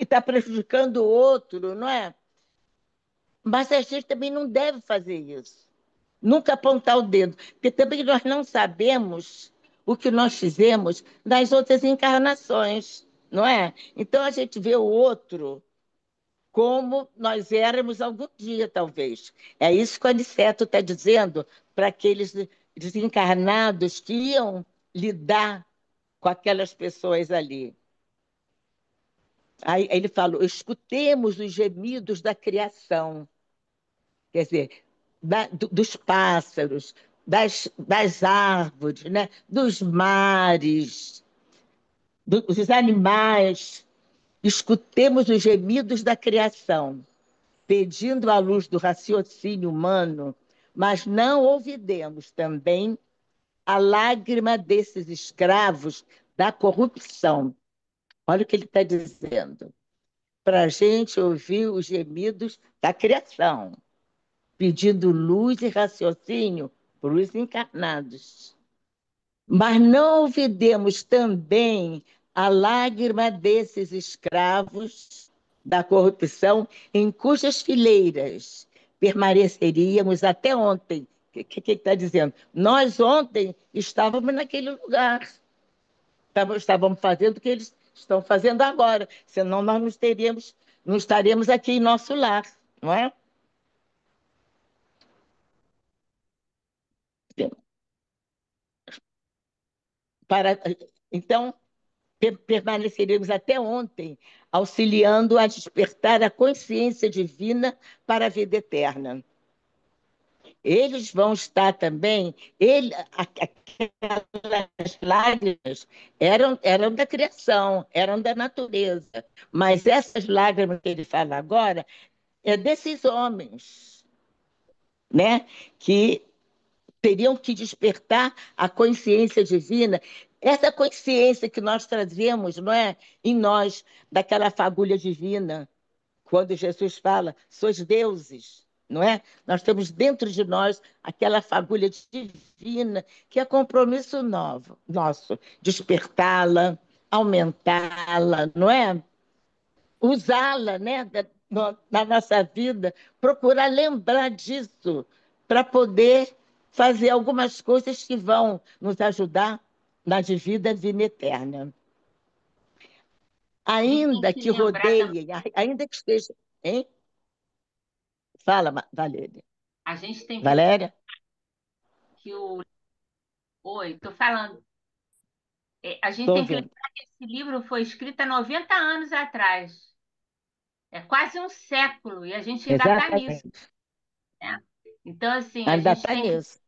está prejudicando o outro, não é? Mas a gente também não deve fazer isso. Nunca apontar o dedo, porque também nós não sabemos o que nós fizemos nas outras encarnações, não é? Então a gente vê o outro como nós éramos algum dia, talvez. É isso que o Aniceto está dizendo para aqueles desencarnados que iam lidar com aquelas pessoas ali. Aí ele falou: escutemos os gemidos da criação, quer dizer, dos pássaros, das árvores, né? Dos mares, dos animais. Escutemos os gemidos da criação, pedindo a luz do raciocínio humano, mas não ouvidemos também a lágrima desses escravos da corrupção. Olha o que ele está dizendo. Para a gente ouvir os gemidos da criação, pedindo luz e raciocínio para os encarnados. Mas não ouvidemos também a lágrima desses escravos da corrupção em cujas fileiras permaneceríamos até ontem. O que ele está dizendo? Nós ontem estávamos naquele lugar, estávamos fazendo o que eles estão fazendo agora, senão nós não estaremos aqui em nosso lar, não é? Para, então, permaneceremos até ontem, auxiliando a despertar a consciência divina para a vida eterna. Eles vão estar também, aquelas lágrimas eram da criação, eram da natureza, mas essas lágrimas que ele fala agora é desses homens, né, que teriam que despertar a consciência divina, essa consciência que nós trazemos, não é, em nós, daquela fagulha divina, quando Jesus fala, sois deuses, não é? Nós temos dentro de nós aquela fagulha divina, que é compromisso nosso, despertá-la, aumentá-la, não é? Usá-la, né, na nossa vida, procurar lembrar disso, para poder fazer algumas coisas que vão nos ajudar na vida eterna. A gente tem Ainda que que lembrar também, rodeiem, ainda que esteja. Hein? Fala, Valéria. a gente tem que lembrar Valéria? que o. Oi, estou falando. A gente Estou tem que ouvindo. lembrar que esse livro foi escrito há 90 anos atrás. É quase um século e a gente ainda está nisso, Exatamente. né? Então, assim, a Ainda gente está nisso.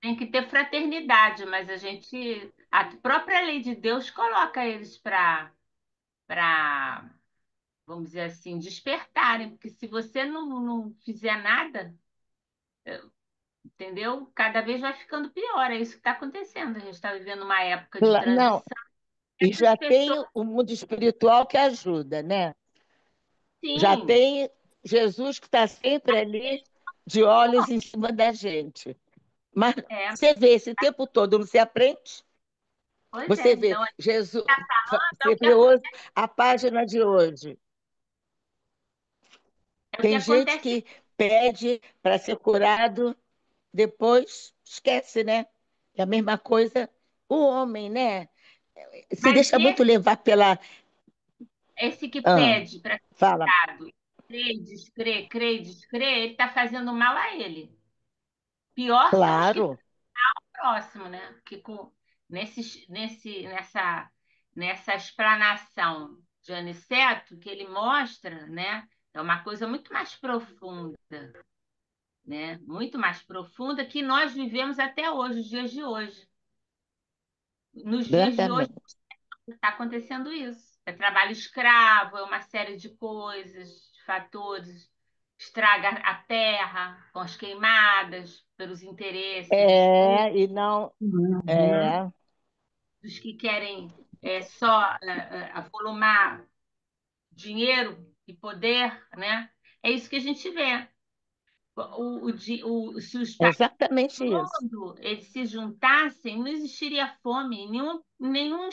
tem que ter fraternidade, mas a gente. A própria lei de Deus coloca eles para, vamos dizer assim, despertarem, porque se você não fizer nada, entendeu? Cada vez vai ficando pior. É isso que está acontecendo. A gente está vivendo uma época de Não, transição. e Essas já pessoas, tem o mundo espiritual que ajuda, né? Já sim, tem Jesus que está sempre ali, de olhos em cima da gente. Mas é, você vê esse tempo todo, não se aprende? pois é. Você vê Então, Jesus, está falando é você vê hoje a página de hoje. o que Tem gente acontece. que pede para ser curado, depois esquece, né? É a mesma coisa o homem, né? Se Mas deixa muito levar pela. esse que Ah, pede para ser fala, curado, crê, descrê, ele está fazendo mal a ele. Pior são os que estão claro, próximos, né? Porque nessa explanação de Aniceto, que ele mostra, né? É uma coisa muito mais profunda, né? Muito mais profunda que nós vivemos até hoje, os dias de hoje. Nos dias de hoje exatamente. está acontecendo isso. É trabalho escravo, é uma série de coisas, de fatores. Estraga a terra com as queimadas, pelos interesses E não. Uhum. É, dos que querem. só avolumar dinheiro e poder, né? É isso que a gente vê. Se os É países exatamente do isso. mundo eles se juntassem, não existiria fome em nenhum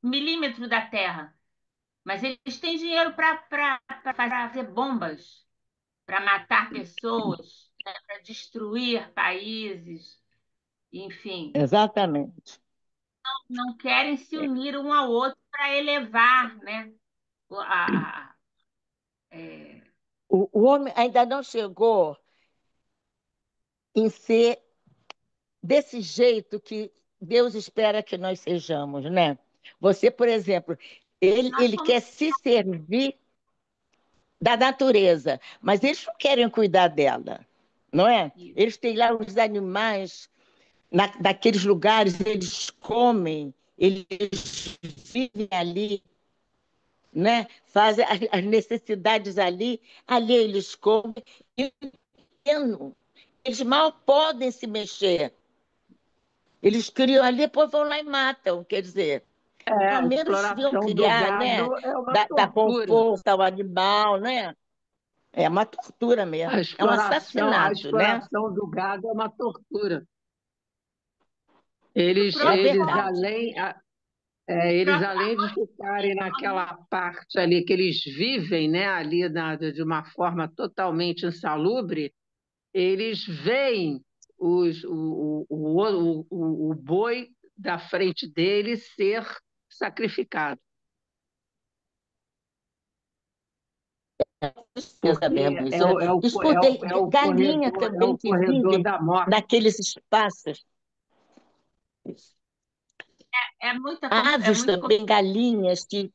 milímetro da Terra. Mas eles têm dinheiro para fazer bombas, para matar pessoas, né, para destruir países, enfim. Exatamente. Não querem se unir um ao outro para elevar, né, a, é, O homem ainda não chegou em ser desse jeito que Deus espera que nós sejamos, né? Você, por exemplo, nós ele somos quer se servir da natureza, mas eles não querem cuidar dela, não é? isso. Eles têm lá os animais, naqueles lugares, eles comem, eles vivem ali, né? Fazem as necessidades ali eles comem, e eles mal podem se mexer. Eles criam ali, depois vão lá e matam, quer dizer, pelo A menos deviam exploração do criar, né? gado é uma Dar tortura. conforto ao animal, né? É uma tortura mesmo, é um A assassinato, né? exploração do gado é uma tortura. E o É próprio Eles verdade. além, o eles próprio além de ficarem naquela parte ali que eles vivem, né, ali de uma forma totalmente insalubre, eles veem o boi da frente deles ser sacrificado, Tristeza porque mesmo isso, né? Escutei galinha é o também que corredor vive da morte. naqueles espaços, é aves muito, também, galinhas que...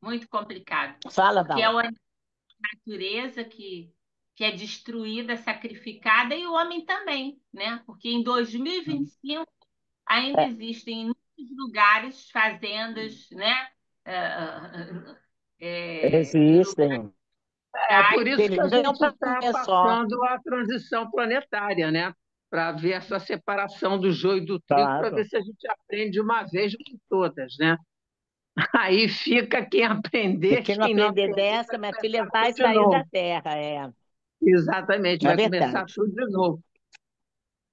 muito complicado, Fala, porque é Val. a natureza que é destruída, sacrificada, e o homem também, né? Porque em 2025 ainda É, existem em muitos lugares fazendas, né? Em lugares existem. É por isso que a Televisão gente para está comer só, passando a transição planetária, né? Para ver essa separação do joio e do trigo, para ver claro. se a gente aprende de uma vez por todas, né? Aí fica quem E aprender, quem não quem não aprender aprender dessa, vai minha filha, começar vai tudo de sair da novo. terra, é. Exatamente, É vai começar verdade. tudo de novo.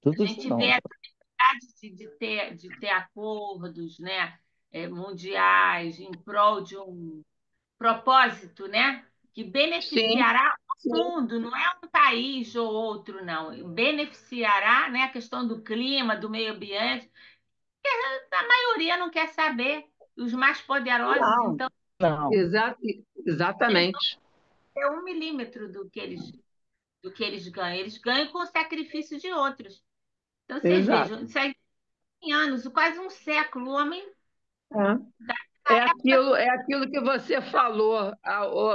a Tudo de gente vê novo. a necessidade de ter acordos, né? Mundiais em prol de um propósito, né? Que Sim, beneficiará o sim. mundo, não é um país ou outro, não. Beneficiará, né, a questão do clima, do meio ambiente. A maioria não quer saber. Os mais poderosos, Não, então, Não, exa eles não exatamente. têm um milímetro do que eles ganham. Eles ganham com o sacrifício de outros. Então, vocês Exato. vejam, isso aí tem anos, quase um século. O homem da época É aquilo que você falou.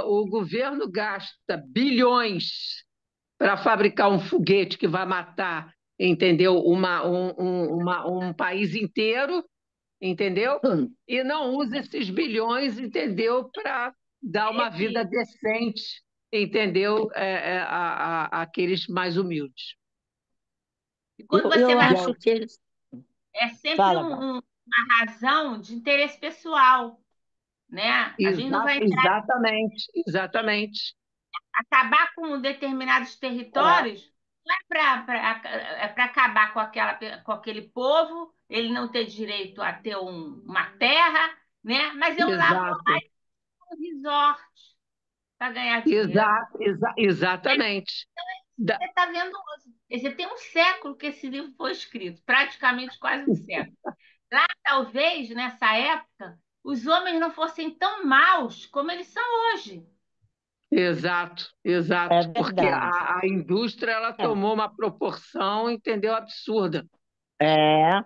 O governo gasta bilhões para fabricar um foguete que vai matar, entendeu? Um país inteiro, entendeu? E não usa esses bilhões, entendeu? Para dar uma vida teve. decente, entendeu? Àqueles mais humildes. E quando você eu vai. acho que eles... É sempre Fala, Val. uma razão de interesse pessoal, né? A gente não vai Exatamente, exatamente. acabar com determinados É, territórios, não é para acabar com aquele povo, ele não ter direito a ter uma terra, né? Mas eu lá vou exato, um resort para ganhar dinheiro. exatamente. Você está vendo hoje. Você tem um século que esse livro foi escrito, praticamente quase um século. Lá, talvez, nessa época, os homens não fossem tão maus como eles são hoje. Exato, É exato, porque verdade. a indústria ela tomou uma proporção, entendeu, absurda. É,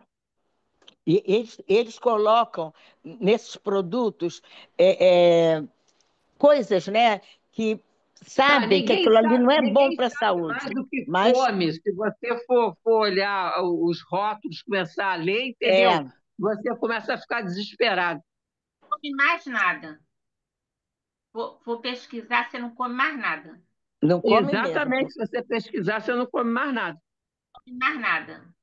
e eles colocam nesses produtos coisas, né, que sabem que aquilo ali não é bom Ninguém para a sabe mais saúde, do que mas come. Se você for olhar os rótulos, começar a ler, entendeu? é, Você começa a ficar desesperado. Não come mais nada. Vou pesquisar, você não come mais nada. Não não come mesmo. Exatamente, se você pesquisar, você não come mais nada. come mais nada.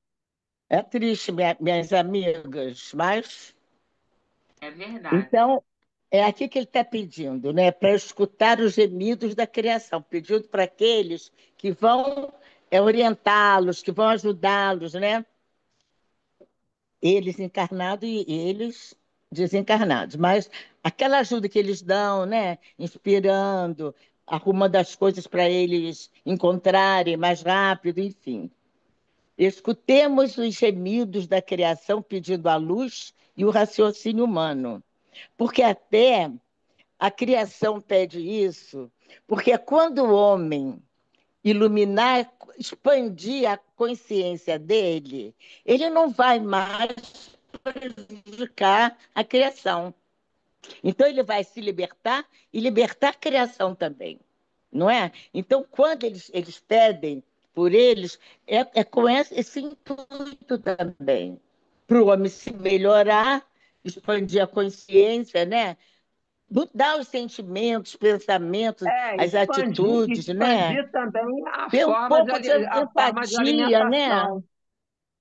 É triste, minhas amigas, mas... É verdade. Então, é aqui que ele está pedindo, né? Para escutar os gemidos da criação, pedindo para aqueles que vão orientá-los, que vão ajudá-los, né? Eles encarnados e eles desencarnados. Mas aquela ajuda que eles dão, né? Inspirando, arrumando as coisas para eles encontrarem mais rápido, enfim. Escutemos os gemidos da criação pedindo a luz e o raciocínio humano. Porque até a criação pede isso, porque quando o homem iluminar, expandir a consciência dele, ele não vai mais prejudicar a criação. Então, ele vai se libertar e libertar a criação também, não é? Então, quando eles pedem por eles, é com esse intuito também, para o homem se melhorar, expandir a consciência, né? Mudar os sentimentos, pensamentos, as atitudes, né? Expandir também Ter um pouco de a forma de empatia, né? alimentação,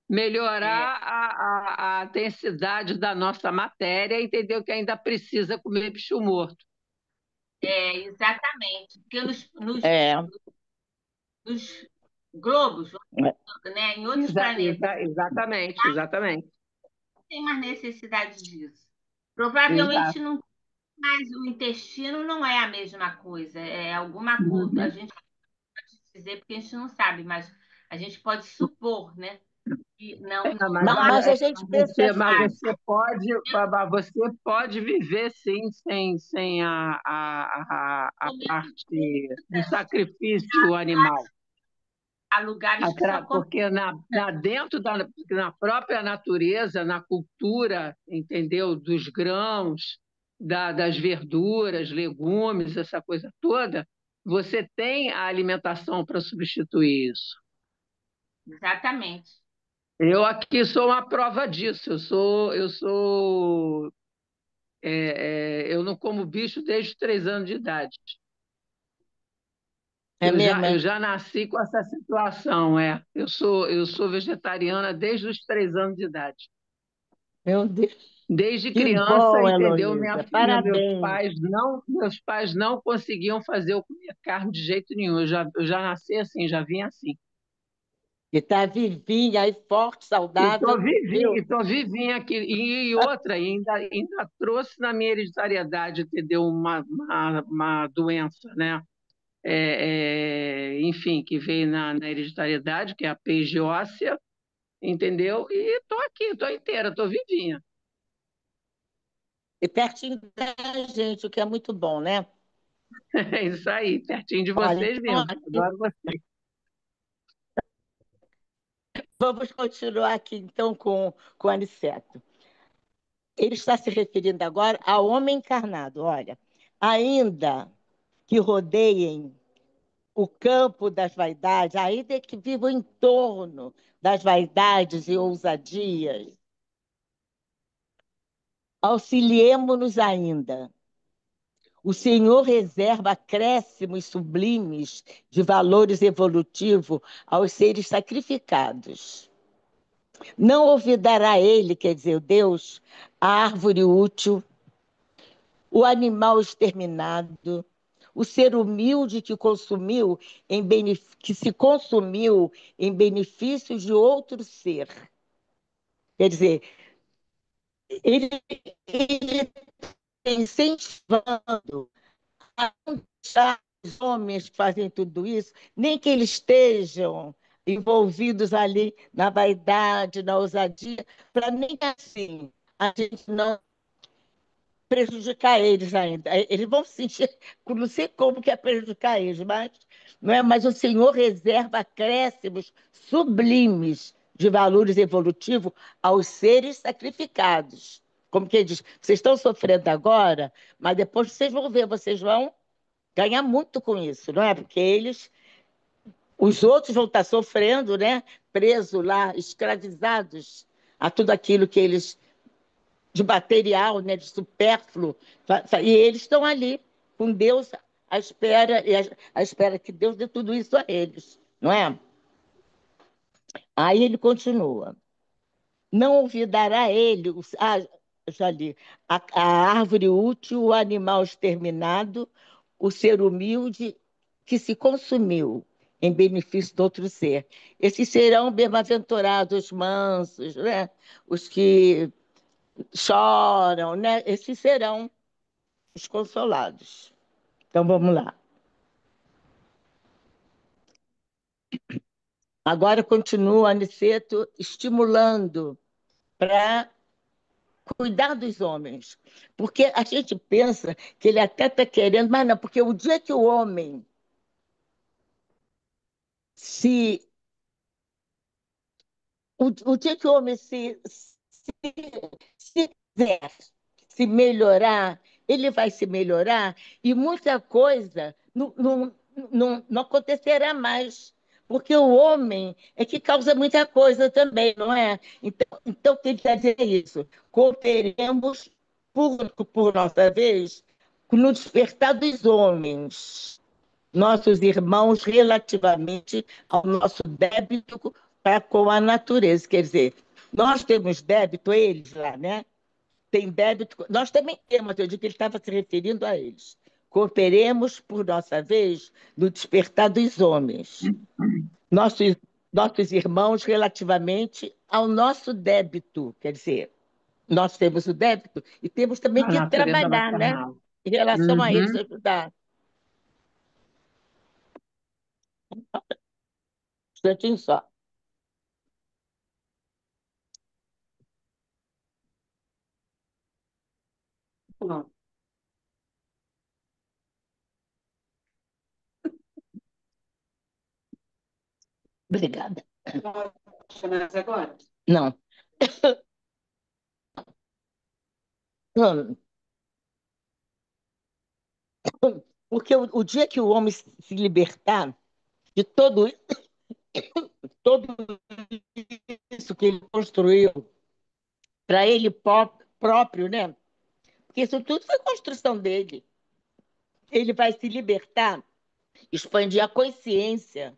melhorar É, a densidade da nossa matéria, entendeu? Que ainda precisa comer bicho morto. exatamente. Porque É, nos globos, né, em outros planetas, Exatamente, exatamente. não tem mais necessidade disso. Provavelmente Exato. não, mas o intestino não é a mesma coisa. É alguma coisa. A Uhum. gente pode dizer porque a gente não sabe, mas a gente pode supor, né? Que mas a gente pensa Mas assim, você pode viver sim sem a parte do sacrifício animal. há lugares que só comem. Porque dentro na própria natureza, na cultura, entendeu? Dos grãos, das verduras, legumes, essa coisa toda, você tem a alimentação para substituir isso. Exatamente. Eu aqui sou uma prova disso. Eu não como bicho desde os 3 anos de idade. é mesmo? Eu É? já nasci com essa situação, é. Eu sou vegetariana desde os 3 anos de idade. Meu Deus, Desde que criança, bom, entendeu? Heloísa, parabéns. Meus pais não conseguiam fazer eu comer carne de jeito nenhum. Eu já nasci assim, já vim assim. E está vivinha aí, forte, saudável, viu? E tô vivinha aqui. E outra, ainda trouxe na minha hereditariedade, entendeu? Uma doença, né? Enfim, que veio na hereditariedade, que é a peixe óssea, entendeu? E tô aqui, tô inteira, tô vivinha. E pertinho da gente, o que é muito bom, né? É isso aí, pertinho de Olha, vocês então, mesmo. Adoro vocês. vamos continuar aqui, então, com o Aniceto. Ele está se referindo agora ao homem encarnado. Olha, ainda que rodeiem o campo das vaidades, ainda que vivam em torno das vaidades e ousadias, auxiliemo-nos ainda. O Senhor reserva acréscimos sublimes de valores evolutivos aos seres sacrificados. Não olvidará ele, quer dizer, Deus, a árvore útil, o animal exterminado, o ser humilde que se consumiu em benefício de outro ser. Quer dizer, ele incentivando a não deixar os homens que fazem tudo isso, nem que eles estejam envolvidos ali na vaidade, na ousadia, para nem assim a gente não prejudicar eles ainda. Eles vão se sentir, não sei como que é prejudicar eles, mas, não é? Mas o Senhor reserva acréscimos sublimes de valores evolutivos aos seres sacrificados. Como quem diz, vocês estão sofrendo agora, mas depois vocês vão ver, vocês vão ganhar muito com isso, não é? Porque os outros vão estar sofrendo, né? Presos lá, escravizados a tudo aquilo que eles de material, né, de supérfluo, e eles estão ali com Deus à espera, à espera que Deus dê tudo isso a eles, não é? Aí ele continua. Não olvidará ele, eu já li. A árvore útil, o animal exterminado, o ser humilde que se consumiu em benefício do outro ser. Esses serão bem-aventurados, os mansos, né? Os que choram, né? Esses serão os consolados. Então vamos lá. Agora continua Aniceto estimulando para cuidar dos homens. Porque a gente pensa que ele até está querendo, mas não, porque o dia que o homem se. O dia que o homem se quiser se melhorar, ele vai se melhorar e muita coisa não acontecerá mais. Porque o homem é que causa muita coisa também, não é? Então o que ele quer dizer é isso. Cooperemos, por nossa vez, no despertar dos homens, nossos irmãos, relativamente ao nosso débito para com a natureza. Quer dizer, nós temos débito, eles lá, né? Tem débito, nós também temos, eu digo que ele estava se referindo a eles. Cooperemos, por nossa vez, no despertar dos homens, nossos, nossos irmãos, relativamente ao nosso débito. Quer dizer, nós temos o débito e temos também A que natureza trabalhar, né? maternal. Em relação a eles, Uhum. ajudar. Um instantinho só. Pronto. Obrigada. Começa agora? Não, não, porque o dia que o homem se libertar de todo isso que ele construiu para ele próprio, né? Porque isso tudo foi construção dele. Ele vai se libertar, expandir a consciência,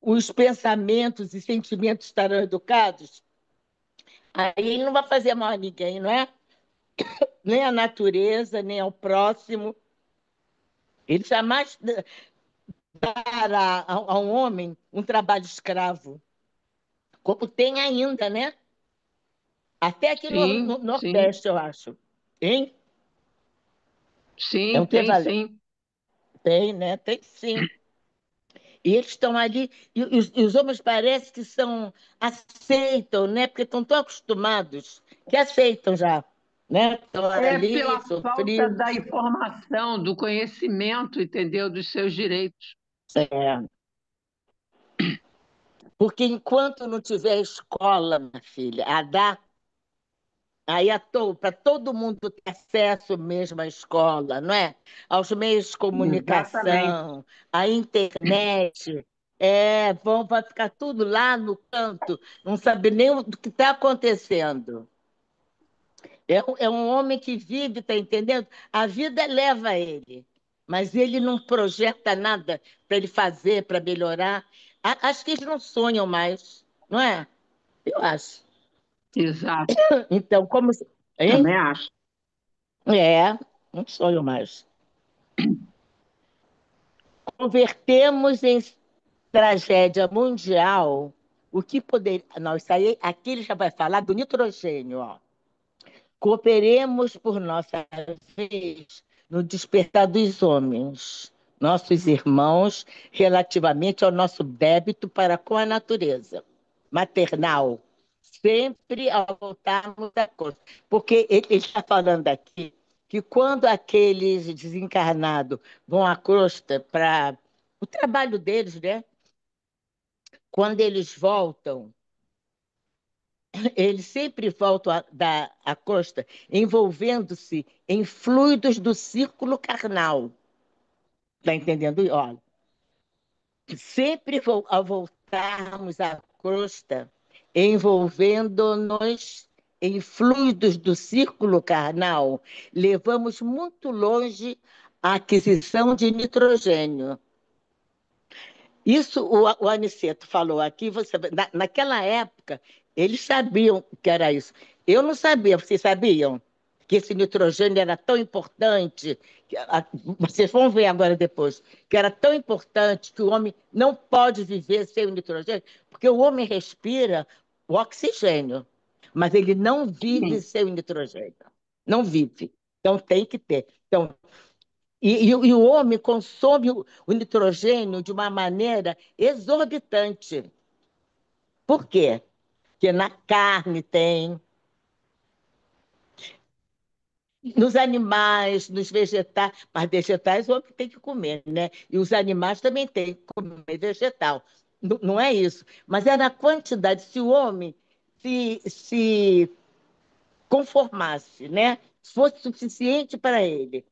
os pensamentos e sentimentos estarão educados. Aí ele não vai fazer mal a ninguém, não é? Nem à natureza, nem ao próximo. Ele jamais dará a um homem um trabalho escravo, como tem ainda, né? Até aqui no Sim, sim, Nordeste, eu acho. Hein? É sim, um tem equivalente. sim. Tem, né? Tem sim. E eles estão ali, e os homens parece que aceitam, né? Porque estão tão acostumados que aceitam já, né? Estão É ali, pela falta sofridos. da informação, do conhecimento, entendeu, dos seus direitos. É. Porque enquanto não tiver escola, minha filha, a dar. Aí para todo mundo ter acesso mesmo à escola, não é? Aos meios de Exatamente. comunicação, à internet, vai ficar tudo lá no canto, não sabe nem do que está acontecendo. É um homem que vive, está entendendo? A vida leva ele, mas ele não projeta nada para ele fazer, para melhorar. Acho que eles não sonham mais, não é? Eu acho. Exato. Então, como. Hein? Também acho. É, não sonho mais. Convertemos em tragédia mundial o que poderia. Não, isso aí, aqui ele já vai falar do nitrogênio, ó. Cooperemos por nossa vez no despertar dos homens, nossos irmãos, relativamente ao nosso débito para com a natureza maternal, sempre ao voltarmos da coisa. Porque ele está falando aqui que quando aqueles desencarnados vão à crosta para o trabalho deles, né? Quando eles voltam, eles sempre voltam à costa envolvendo-se em fluidos do círculo carnal. Está entendendo? Olha, sempre ao voltarmos à crosta, envolvendo-nos em fluidos do círculo carnal, levamos muito longe a aquisição de nitrogênio. Isso o Aniceto falou aqui, naquela época, Eles sabiam que era isso. Eu não sabia, vocês sabiam que esse nitrogênio era tão importante? Vocês vão ver agora depois, que era tão importante que o homem não pode viver sem o nitrogênio, porque o homem respira o oxigênio, mas ele não vive Sim. sem o nitrogênio. Não vive. Então tem que ter. Então, e o homem consome o nitrogênio de uma maneira exorbitante. Por quê? Porque na carne tem, nos animais, nos vegetais, mas vegetais o homem tem que comer, né? E os animais também têm que comer vegetal. Não é isso. Mas é na quantidade. Se o homem se conformasse, né? Fosse suficiente para ele.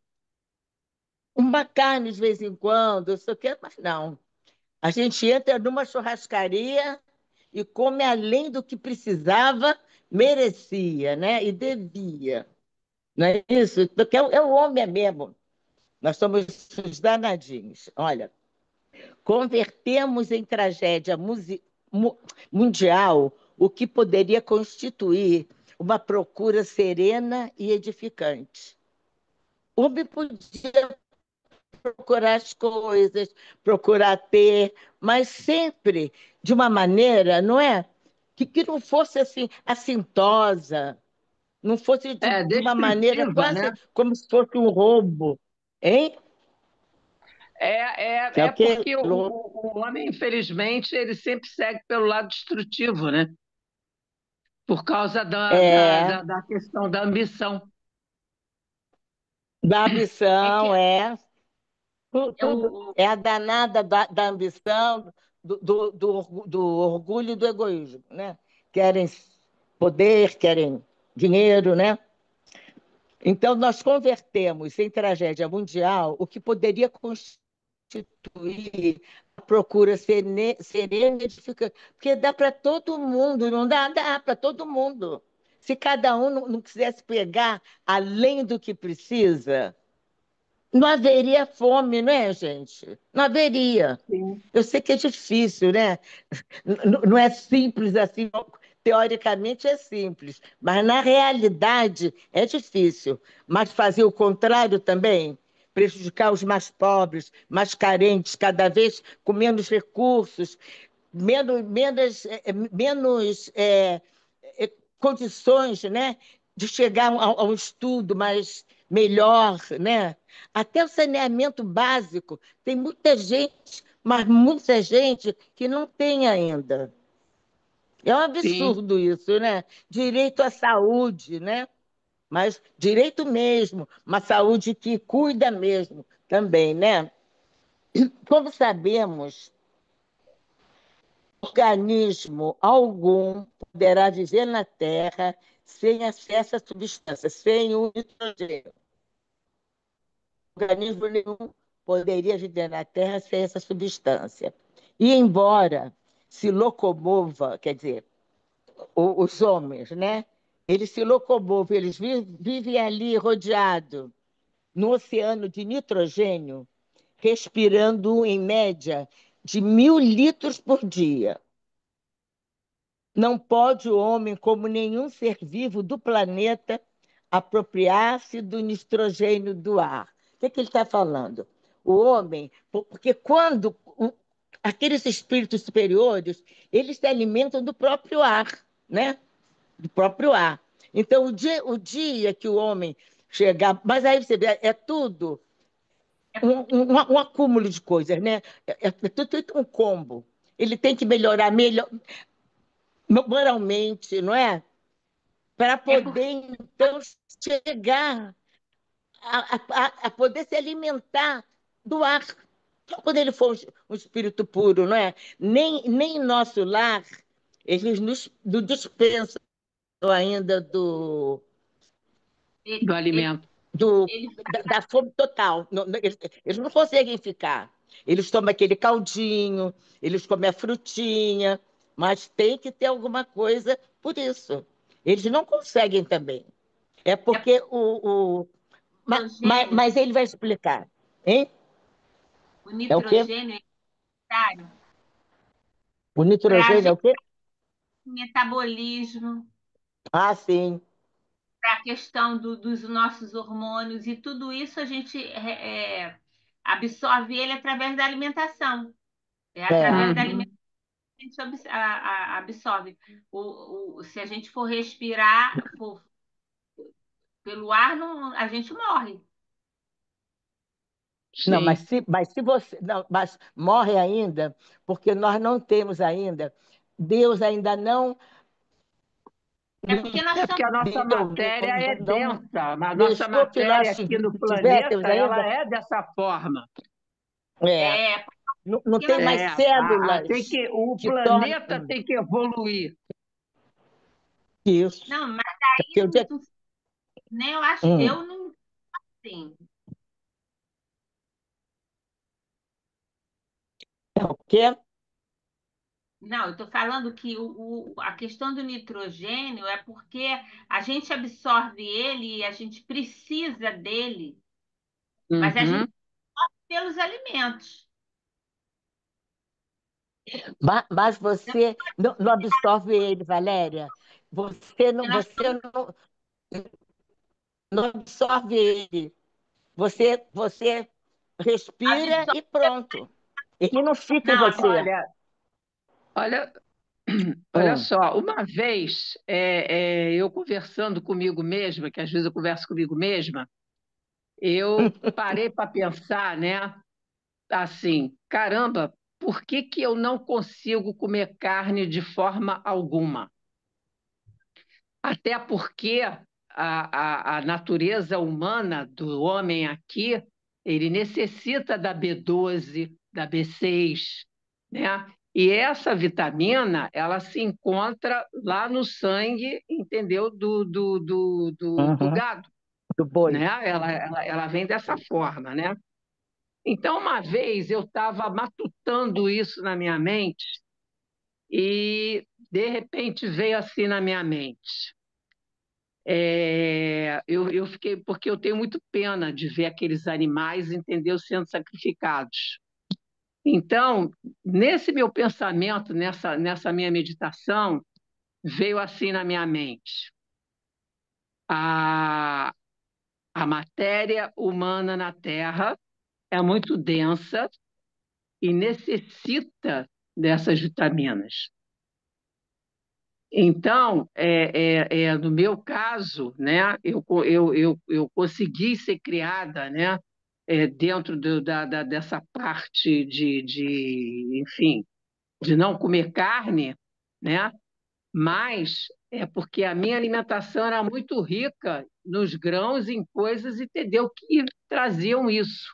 Uma carne de vez em quando, isso aqui, mas não. A gente entra numa churrascaria e come além do que precisava, merecia, né? E devia. Não é isso? Porque é o homem mesmo. Nós somos os danadinhos. Olha, convertemos em tragédia mundial o que poderia constituir uma procura serena e edificante. O homem podia procurar as coisas, procurar ter, mas sempre de uma maneira, não é? Que não fosse assim, assintosa, não fosse É de uma maneira destrutiva, né? quase como se fosse um roubo. Hein? É É o que? porque o homem, infelizmente, ele sempre segue pelo lado destrutivo, né? Por causa É, da questão da ambição. da É que ambição, é. é Tudo. É a danada da ambição, do orgulho e do egoísmo, né? Querem poder, querem dinheiro, né? Então, nós convertemos em tragédia mundial o que poderia constituir a procura serena e edificante. Porque dá para todo mundo, não dá? Dá para todo mundo. Se cada um não quisesse pegar além do que precisa, não haveria fome, não é, gente? Não haveria. Sim. Eu sei que é difícil, né? Não é simples assim. Teoricamente é simples, mas na realidade é difícil. Mas fazer o contrário também, prejudicar os mais pobres, mais carentes, cada vez com menos recursos, menos condições, né, de chegar a um estudo mais melhor, né? Até o saneamento básico. Tem muita gente, mas muita gente que não tem ainda. É um Sim. absurdo isso, né? Direito à saúde, né? Mas direito mesmo, uma saúde que cuida mesmo também, né? Como sabemos, organismo algum poderá viver na Terra sem acesso à substância, sem o nitrogênio. Organismo nenhum poderia viver na Terra sem essa substância. E embora se locomova, quer dizer, os homens, né? Eles se locomovam, eles vivem ali rodeados no oceano de nitrogênio, respirando em média de 1.000 litros por dia. Não pode o homem, como nenhum ser vivo do planeta, apropriar-se do nitrogênio do ar. O que ele está falando? O homem, porque quando aqueles espíritos superiores, eles se alimentam do próprio ar, né? Do próprio ar. Então, o dia que o homem chegar. Mas aí você vê, é tudo um acúmulo de coisas, né? É tudo um combo. Ele tem que melhorar moralmente, não é? Para é porque poder, então, chegar a poder se alimentar do ar. Só quando ele for um espírito puro, não é? Nem em nosso lar, eles nos dispensam ainda Do ele, alimento. do, ele da fome total. Eles não conseguem ficar. Eles tomam aquele caldinho, eles comem a frutinha, mas tem que ter alguma coisa por isso. Eles não conseguem também. É é porque nitrogênio, mas ele vai explicar. Hein? o É o quê? nitrogênio é necessário O para a nitrogênio é o gente quê? metabolismo, Ah, sim. para a questão dos nossos hormônios, e tudo isso a gente absorve ele através da alimentação. É É. através da alimentação Uhum. que a gente absorve. Se a gente for respirar pelo ar, não, a gente morre. Não, Sim. mas se você. Não, mas morre ainda, porque nós não temos ainda. Deus ainda não, É não porque nós É porque estamos. a nossa deu, matéria é não densa, a nossa deixou que matéria nós aqui no tivéssemos planeta, ela ainda. é dessa forma. É, É, não porque tem nós mais É, estamos. tem células que, o que tornam planeta tem que evoluir. isso. Não, mas Porque aí o dia. nem eu acho. Hum, Eu não. Sim. é o quê? Não, eu estou falando que a questão do nitrogênio é porque a gente absorve ele e a gente precisa dele, mas a gente Uhum. pelos alimentos. Mas você não absorve ele, Valéria. Porque nós Você não absorve ele. Você respira absorvemos. e pronto. Ele não fica em Não, você. Olha, olha Hum, só, uma vez eu conversando comigo mesma, que às vezes eu converso comigo mesma, eu parei para pensar, né? Assim, caramba, por que que eu não consigo comer carne de forma alguma? Até porque a natureza humana do homem aqui, ele necessita da B12, da B6, né? E essa vitamina, ela se encontra lá no sangue, entendeu? Do uhum, gado, do né? boi. Ela vem dessa forma, né? Então, uma vez eu estava matutando isso na minha mente e, de repente, veio assim na minha mente. Eu fiquei, porque eu tenho muito pena de ver aqueles animais, entendeu, sendo sacrificados. Então, nesse meu pensamento, nessa minha meditação, veio assim na minha mente: a, a matéria humana na Terra é muito densa e necessita dessas vitaminas. Então, no meu caso, né, eu consegui ser criada, né, dentro dessa parte enfim, de não comer carne, né, mas é porque a minha alimentação era muito rica nos grãos, em coisas, entendeu, que traziam isso.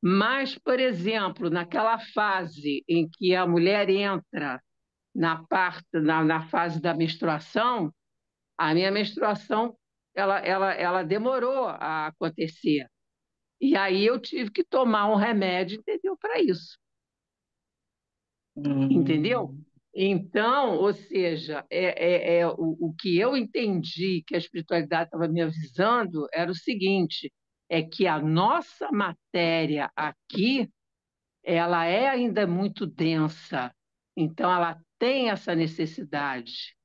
Mas, por exemplo, naquela fase em que a mulher entra na fase da menstruação, a minha menstruação ela demorou a acontecer. E aí eu tive que tomar um remédio, entendeu? Para isso, entendeu? Hum, Então, ou seja, o que eu entendi que a espiritualidade estava me avisando era o seguinte: é que a nossa matéria aqui ela é ainda muito densa, então ela tem essa necessidade.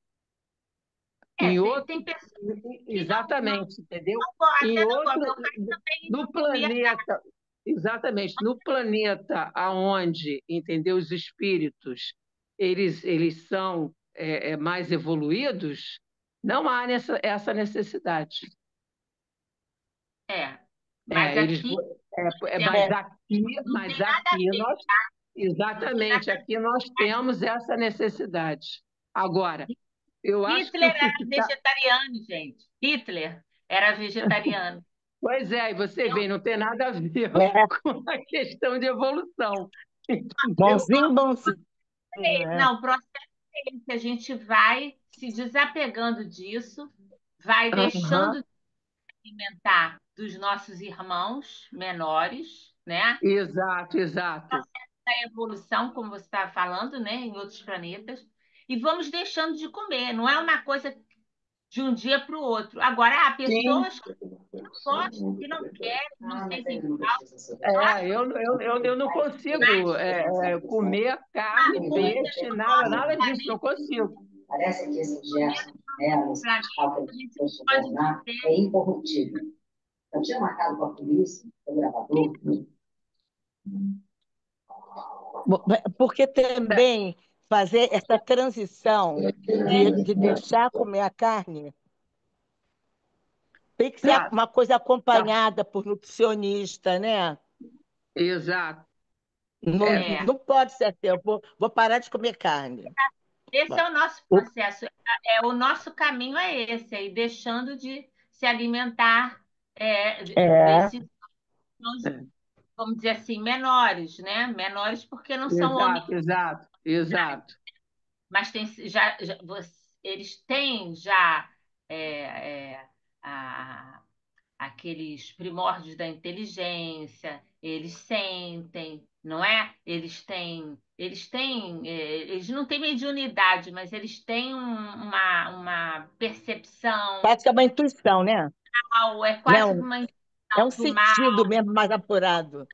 Em Tem outro, pessoas que exatamente, entendeu? Em até não gostam. outro, Meu pai também no não comia carne. planeta, exatamente, no planeta aonde, entendeu, os espíritos, eles são mais evoluídos, não há essa necessidade. É, mas É, eles, aqui mas temos, é, aqui, não mas tem nada a aqui ver, nós, não tem nada exatamente, a aqui nós temos essa necessidade. Agora, ver. eu acho que Hitler o que era está. vegetariano, gente. Hitler era vegetariano. Pois é, e você Eu, vê, não tem nada a ver é, com a questão de evolução, entendeu? bonzinho, bonzinho. É. não, o processo é esse, a gente vai se desapegando disso, vai Aham, deixando de alimentar dos nossos irmãos menores, né? exato, exato. Da evolução, como você estava falando, né? Em outros planetas, e vamos deixando de comer. Não é uma coisa. de um dia para o outro. Agora, há Sim. pessoas que não gostam, que não querem, não sentem Eu não consigo comer carne, peixe, nada, nada disso, não consigo. Parece que esse gesto nelas, para mim, ao a gente se pode tornar, dizer é incorruptível. Eu tinha marcado com a polícia, o gravador. Porque também fazer essa transição de deixar comer a carne tem que ser Tá, uma coisa tá. acompanhada por nutricionista, né? Exato. Não, É, é, não pode ser assim, eu vou parar de comer carne. esse é o nosso O- processo, o nosso caminho é esse, é ir deixando de se alimentar É, desses, vamos dizer assim, menores, né? Menores porque não são homens, exato, exato, exato. mas eles têm já é, é, a- aqueles primórdios da inteligência, eles sentem, não é? Eles não têm mediunidade, mas eles têm uma percepção, parece que é uma intuição, né? é Né? quase uma É um intuição do mal, sentido mesmo mais apurado.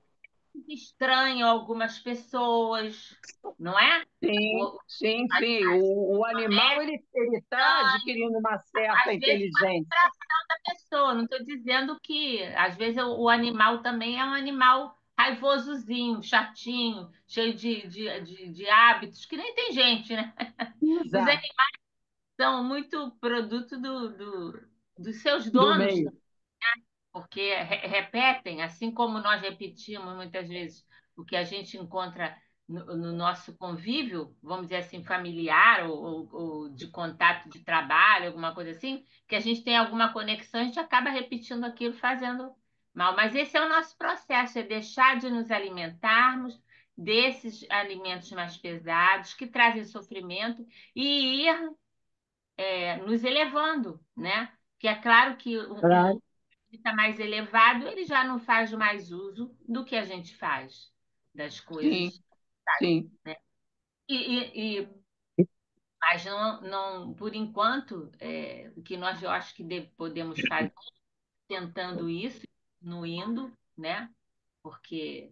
estranho a algumas pessoas, não é? Sim, O- sim, Às sim. O animal ele está adquirindo uma certa às vezes inteligência. pessoa, não estou dizendo que às vezes o animal também é um animal raivosozinho, chatinho, cheio de hábitos, que nem tem gente, né? Os Exato, animais são muito produto dos seus do donos, meio. porque repetem, assim como nós repetimos muitas vezes o que a gente encontra no nosso convívio, vamos dizer assim, familiar ou de contato de trabalho, alguma coisa assim, que a gente tem alguma conexão, a gente acaba repetindo aquilo, fazendo mal. Mas esse é o nosso processo, é deixar de nos alimentarmos desses alimentos mais pesados, que trazem sofrimento, e ir nos elevando, né? Que é claro que Claro. está mais elevado, ele já não faz mais uso do que a gente faz das Sim, coisas, sim. né? Mas não, por enquanto, o que nós eu acho que podemos fazer, tentando isso, no indo, né? Porque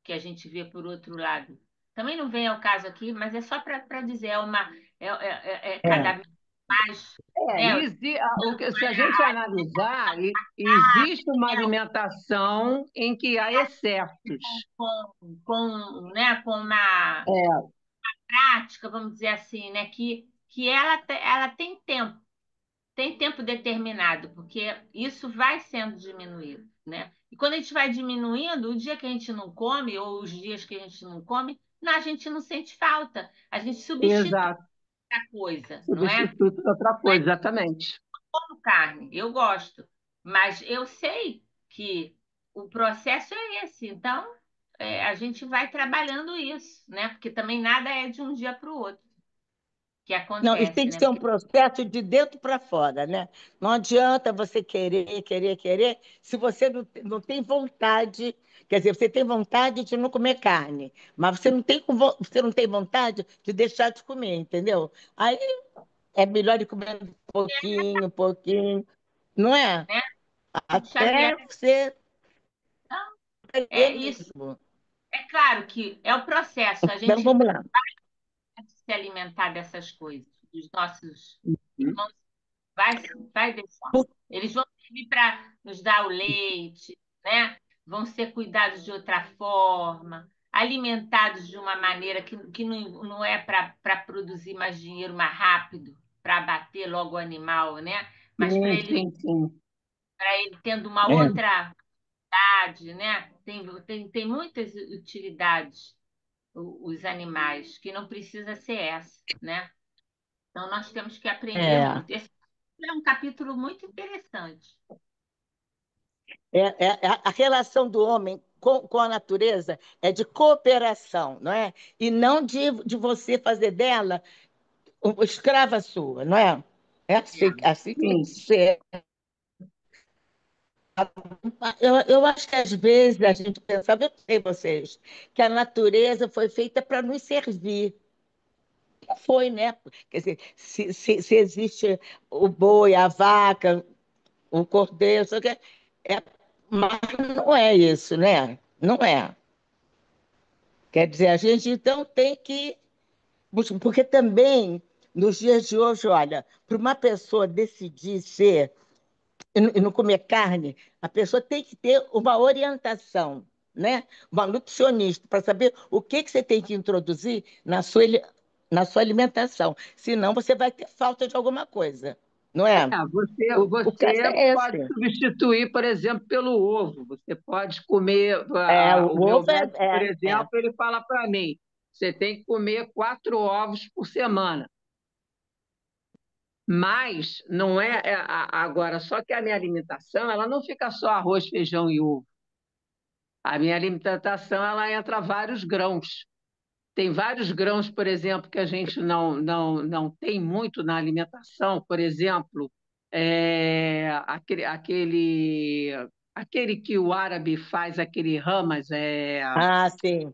o que a gente vê por outro lado também não vem ao caso aqui, mas é só para dizer, é cada É. vez mais, né? Se a gente analisar, existe uma alimentação em que há excessos. Né, com uma É, prática, vamos dizer assim, né, que ela tem tempo determinado, porque isso vai sendo diminuído, né? E quando a gente vai diminuindo, o dia que a gente não come, ou os dias que a gente não come, a gente não sente falta, a gente substitui exato. a coisa, não é? Substituto de outra coisa, exatamente. Como carne, eu gosto, mas eu sei que o processo é esse, então a gente vai trabalhando isso, né? Porque também nada é de um dia para o outro que Não, e tem acontece, que né? ser um Porque processo de dentro para fora, né? Não adianta você querer, querer, querer, se você não tem vontade. Quer dizer, você tem vontade de não comer carne, mas você não tem vontade de deixar de comer, entendeu? Aí é melhor ir comendo um pouquinho, não é? né? O Xavier, Até você então, querer é isso. mesmo. É claro que é o processo, a Então, gente vamos lá. se alimentar dessas coisas, dos nossos Uhum. irmãos, vai, vai deixar. Eles vão servir para nos dar o leite, né? Vão ser cuidados de outra forma, alimentados de uma maneira que não é para produzir mais dinheiro mais rápido, para abater logo o animal, né? Mas Sim, sim, sim. para ele tendo uma É, outra né? Tem muitas utilidades os animais, que não precisa ser essa, né? Então nós temos que aprender é. muito. Esse é um capítulo muito interessante. A relação do homem com a natureza é de cooperação, não é? E não de você fazer dela uma escrava sua, não é? É assim que tem que Sim, ser. Eu acho que às vezes a gente pensa, eu sei vocês, que a natureza foi feita para nos servir. foi, né? Quer dizer, se existe o boi, a vaca, o cordeiro, só que mas não é isso, né? Não é. Quer dizer, a gente então tem que porque também, nos dias de hoje, olha, para uma pessoa decidir ser e não comer carne, a pessoa tem que ter uma orientação, né? Uma nutricionista, para saber o que você tem que introduzir na sua alimentação. Senão, você vai ter falta de alguma coisa, não é? O caso Você é pode esse. substituir, por exemplo, pelo ovo. Você pode comer. O O meu ovo médico, por exemplo, ele fala para mim: você tem que comer 4 ovos por semana. Mas não agora, só que a minha alimentação, ela não fica só arroz, feijão e ovo. A minha alimentação, ela entra vários grãos. Tem vários grãos, por exemplo, que a gente não tem muito na alimentação. Por exemplo, aquele que o árabe faz, aquele ramas, Sim.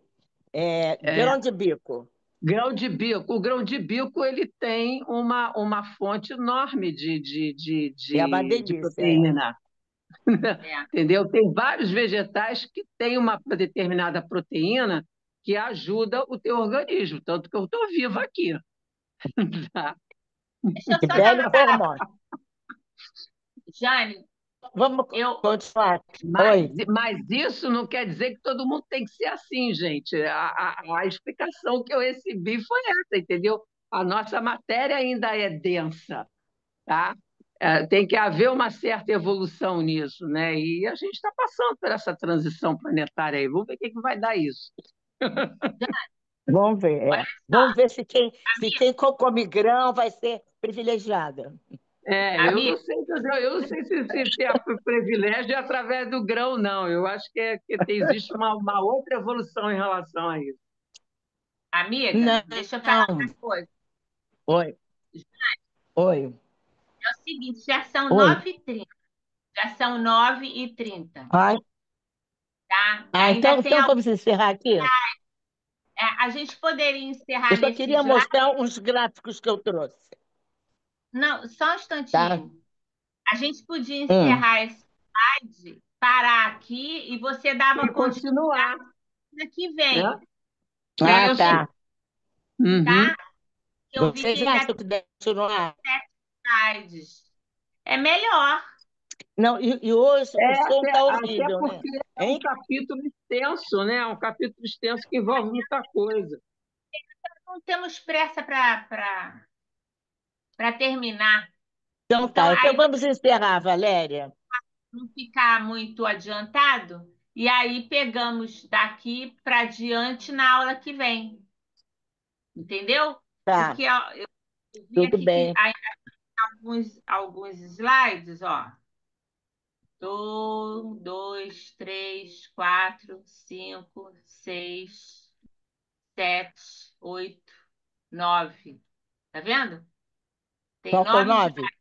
Grão de bico. grão de bico. O grão de bico ele tem uma fonte enorme É uma de delícia. proteína. É. Entendeu? Tem vários vegetais que têm uma determinada proteína que ajuda o teu organismo, tanto que eu estou viva aqui. Tá? Deixa eu Que só dar belo uma palavra. hormônio. Jane, Vamos eu, continuar. Mas, Oi. mas isso não quer dizer que todo mundo tem que ser assim, gente. A explicação que eu recebi foi essa, entendeu? A nossa matéria ainda é densa, tá? Tem que haver uma certa evolução nisso, né? E a gente está passando por essa transição planetária aí. Vamos ver o que que vai dar isso. Vamos ver. olha Vamos só, ver se quem come grão vai ser privilegiada. Eu não amiga, sei, entendeu? Eu não sei se ter privilégio é através do grão, não. Eu acho que existe uma outra evolução em relação a isso. amiga, deixa eu falar Não. uma coisa. Oi. Oi. É o seguinte, já são Oi. 9h30. Já são 9h30, Ai. tá? Ainda tem Então vamos encerrar aqui. a gente poderia Eu encerrar só nesse queria slide. mostrar uns gráficos que eu trouxe, Não, só um tá? instantinho. A gente podia Hum. encerrar esse slide, parar aqui e você dava E continuidade continuar, na que né? vem, Isso. Tá. Uhum. tá? Eu vi que Vocês ainda acham tem que deve continuar? 7 slides. É melhor. Não, e hoje o som tá Até horrível, né? porque é um Hein? capítulo extenso, né? É um capítulo extenso que envolve muita coisa. Não temos pressa para terminar. Então Então, tá. Então aí vai vamos encerrar, Valéria. não ficar muito adiantado. E aí pegamos daqui para diante na aula que vem. Entendeu? Tá, Porque ó, eu vi tudo aqui que bem. aí alguns slides, ó. 2, 3, 4, 5, 6, 7, 8, 9. Tá vendo? Tem Faltam 9 9? slides,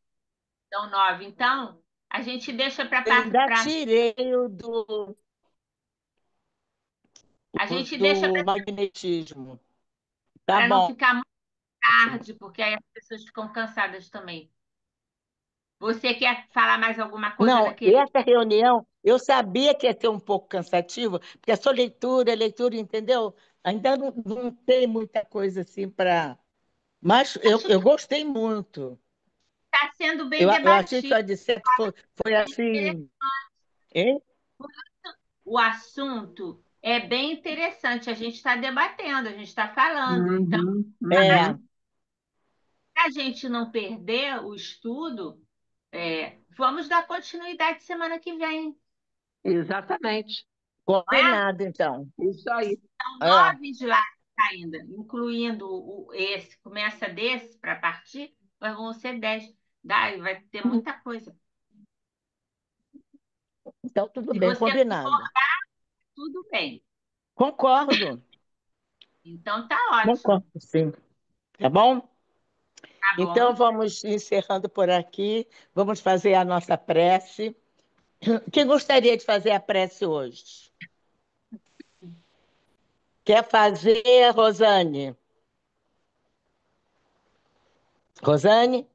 então 9. Então, a gente deixa Eu ainda para tirei a o gente deixa do magnetismo. Tá para não bom. ficar muito tarde, porque aí as pessoas ficam cansadas também. Você quer falar mais alguma coisa Não, daquele? essa reunião, eu sabia que ia ser um pouco cansativo, porque é só leitura, entendeu? Ainda não tem muita coisa assim para. Mas Acho eu que gostei muito. está sendo bem Eu achei que debatido. a de sete foi assim. Hein? O assunto é bem interessante. A gente está debatendo, a gente está falando. Então, Uhum, É, uhum. para a gente não perder o estudo, vamos dar continuidade semana que vem, Exatamente. não é? combinado, então. Isso aí. São É. 9 slides ainda, incluindo esse. Começa desse para partir, mas vão ser 10. Daí vai ter muita coisa. Então, tudo Se bem, você combinado. tudo bem. Concordo, Então tá ótimo. concordo, sim. Tá bom? Tá Então, bom. vamos encerrando por aqui. Vamos fazer a nossa prece. Quem gostaria de fazer a prece hoje? Quer fazer, Rosane? Rosane?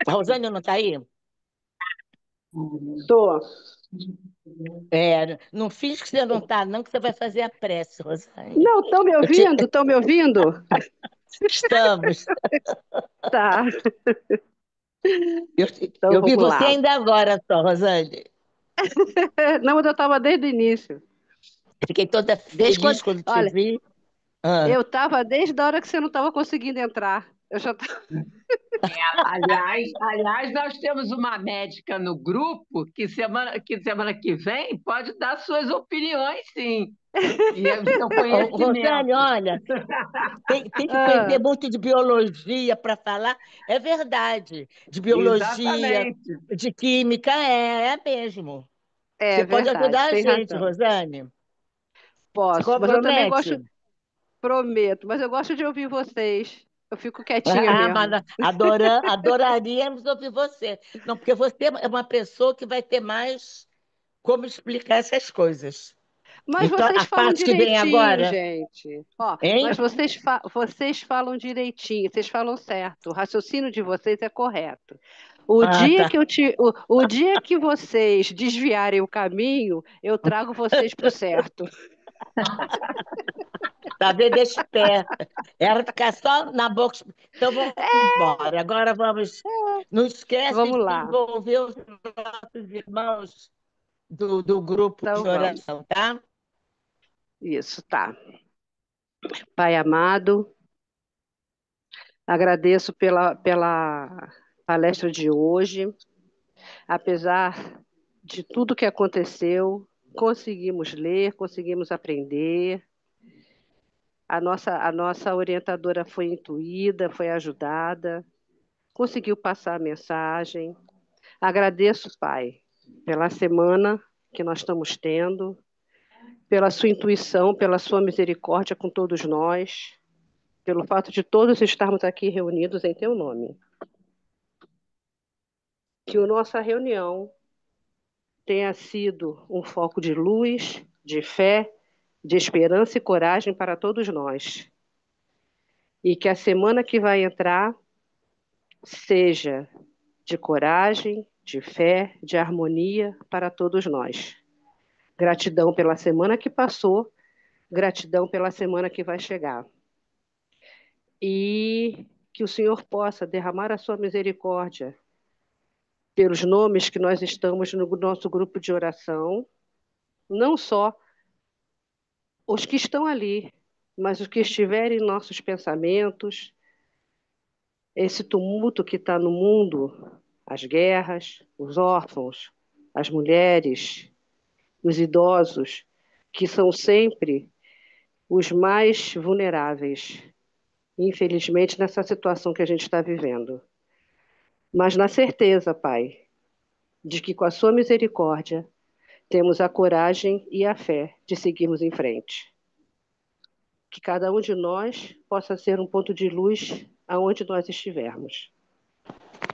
A Rosane não está aí? Tô. Não finge que você não está, não, que você vai fazer a prece, Rosane. Não, estão me Eu te- ouvindo? Estão me ouvindo? Estamos. Tá, Eu, então eu vi vamos você lá. ainda agora só, Rosane. Não, mas eu estava desde o início. Fiquei toda Desde feliz quando, quando te olha, vi. Ah, eu estava desde a hora que você não estava conseguindo entrar. Eu já tava... Aliás, nós temos uma médica no grupo que semana que vem pode dar suas opiniões, sim, e o seu Rosane, conhecimento. olha, tem que conhecer Ah, muito de biologia para falar. É verdade. De biologia, Exatamente. de química, é mesmo. é Você pode verdade, ajudar a tem gente, razão. Rosane. Se Posso, mas eu também gosto, compromete? prometo, mas eu gosto de ouvir vocês. Eu fico quietinha Mas mesmo. adoraríamos ouvir você. Não, porque você é uma pessoa que vai ter mais como explicar essas coisas. Mas Então, vocês a falam parte que vem direitinho, agora, gente. Ó, hein? mas vocês falam direitinho, vocês falam certo. O raciocínio de vocês é correto. O Ah, dia tá. que o dia que vocês desviarem o caminho, eu trago vocês para o certo. Tá vendo? Esperta. Era ficar só na boca. Então vamos embora. Agora vamos. Não esquece Vamos de lá. envolver os nossos irmãos do grupo de Então vamos. oração, tá? Isso, tá. Pai amado, agradeço pela palestra de hoje. Apesar de tudo que aconteceu, conseguimos ler, conseguimos aprender. A nossa orientadora foi intuída, foi ajudada, conseguiu passar a mensagem. Agradeço, Pai, pela semana que nós estamos tendo, pela sua intuição, pela sua misericórdia com todos nós, pelo fato de todos estarmos aqui reunidos em Teu nome. Que a nossa reunião tenha sido um foco de luz, de fé, de esperança e coragem para todos nós. E que a semana que vai entrar seja de coragem, de fé, de harmonia para todos nós. Gratidão pela semana que passou, gratidão pela semana que vai chegar. E que o Senhor possa derramar a sua misericórdia pelos nomes que nós estamos no nosso grupo de oração, não só os que estão ali, mas os que estiverem em nossos pensamentos, esse tumulto que está no mundo, as guerras, os órfãos, as mulheres, os idosos, que são sempre os mais vulneráveis, infelizmente, nessa situação que a gente está vivendo. Mas na certeza, Pai, de que com a sua misericórdia temos a coragem e a fé de seguirmos em frente. Que cada um de nós possa ser um ponto de luz aonde nós estivermos.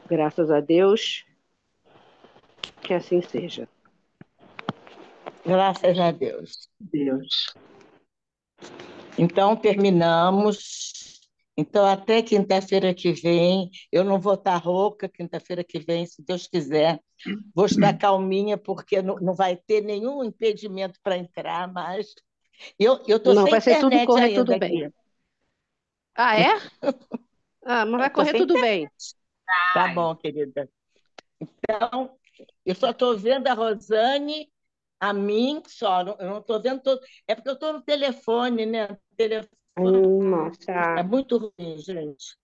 Graças a Deus, que assim seja. Graças a Deus. Deus. Então, terminamos. Então, até quinta-feira que vem, eu não vou estar rouca, quinta-feira que vem, se Deus quiser. Vou estar calminha, porque não vai ter nenhum impedimento para entrar, mas eu estou Não, sem vai ser tudo internet correr ainda tudo bem. aqui. Ah, é? Ah, mas vai Estou correr sem tudo internet. bem. Tá Ai, bom, querida. Então, eu só estou vendo a Rosane, a mim só, eu não estou vendo todo. É porque eu estou no telefone, né? O telefone é Tá. muito ruim, gente.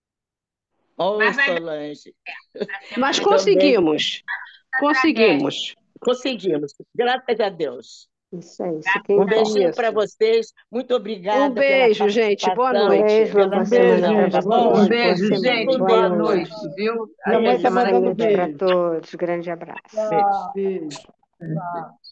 Ô, mas vai dar Solange, certo. A Mas semana que também conseguimos. agradece. Conseguimos. conseguimos, graças a Deus. Isso é isso. Graças Quem Um a tá... beijinho para Isso. vocês, muito Um obrigada pela beijo, gente. Boa Um participação, noite. beijo, pela boa Um beijo, semana atenção, para tá gente. bom? Um vocês. Boa beijo, semana. Fiquem gente. com Boa Boa Deus. noite, noite. viu? Minha Até mãe está semana que mandando Noite vem. para beijo. todos. Grande abraço. Beijo. Beijo. Tchau.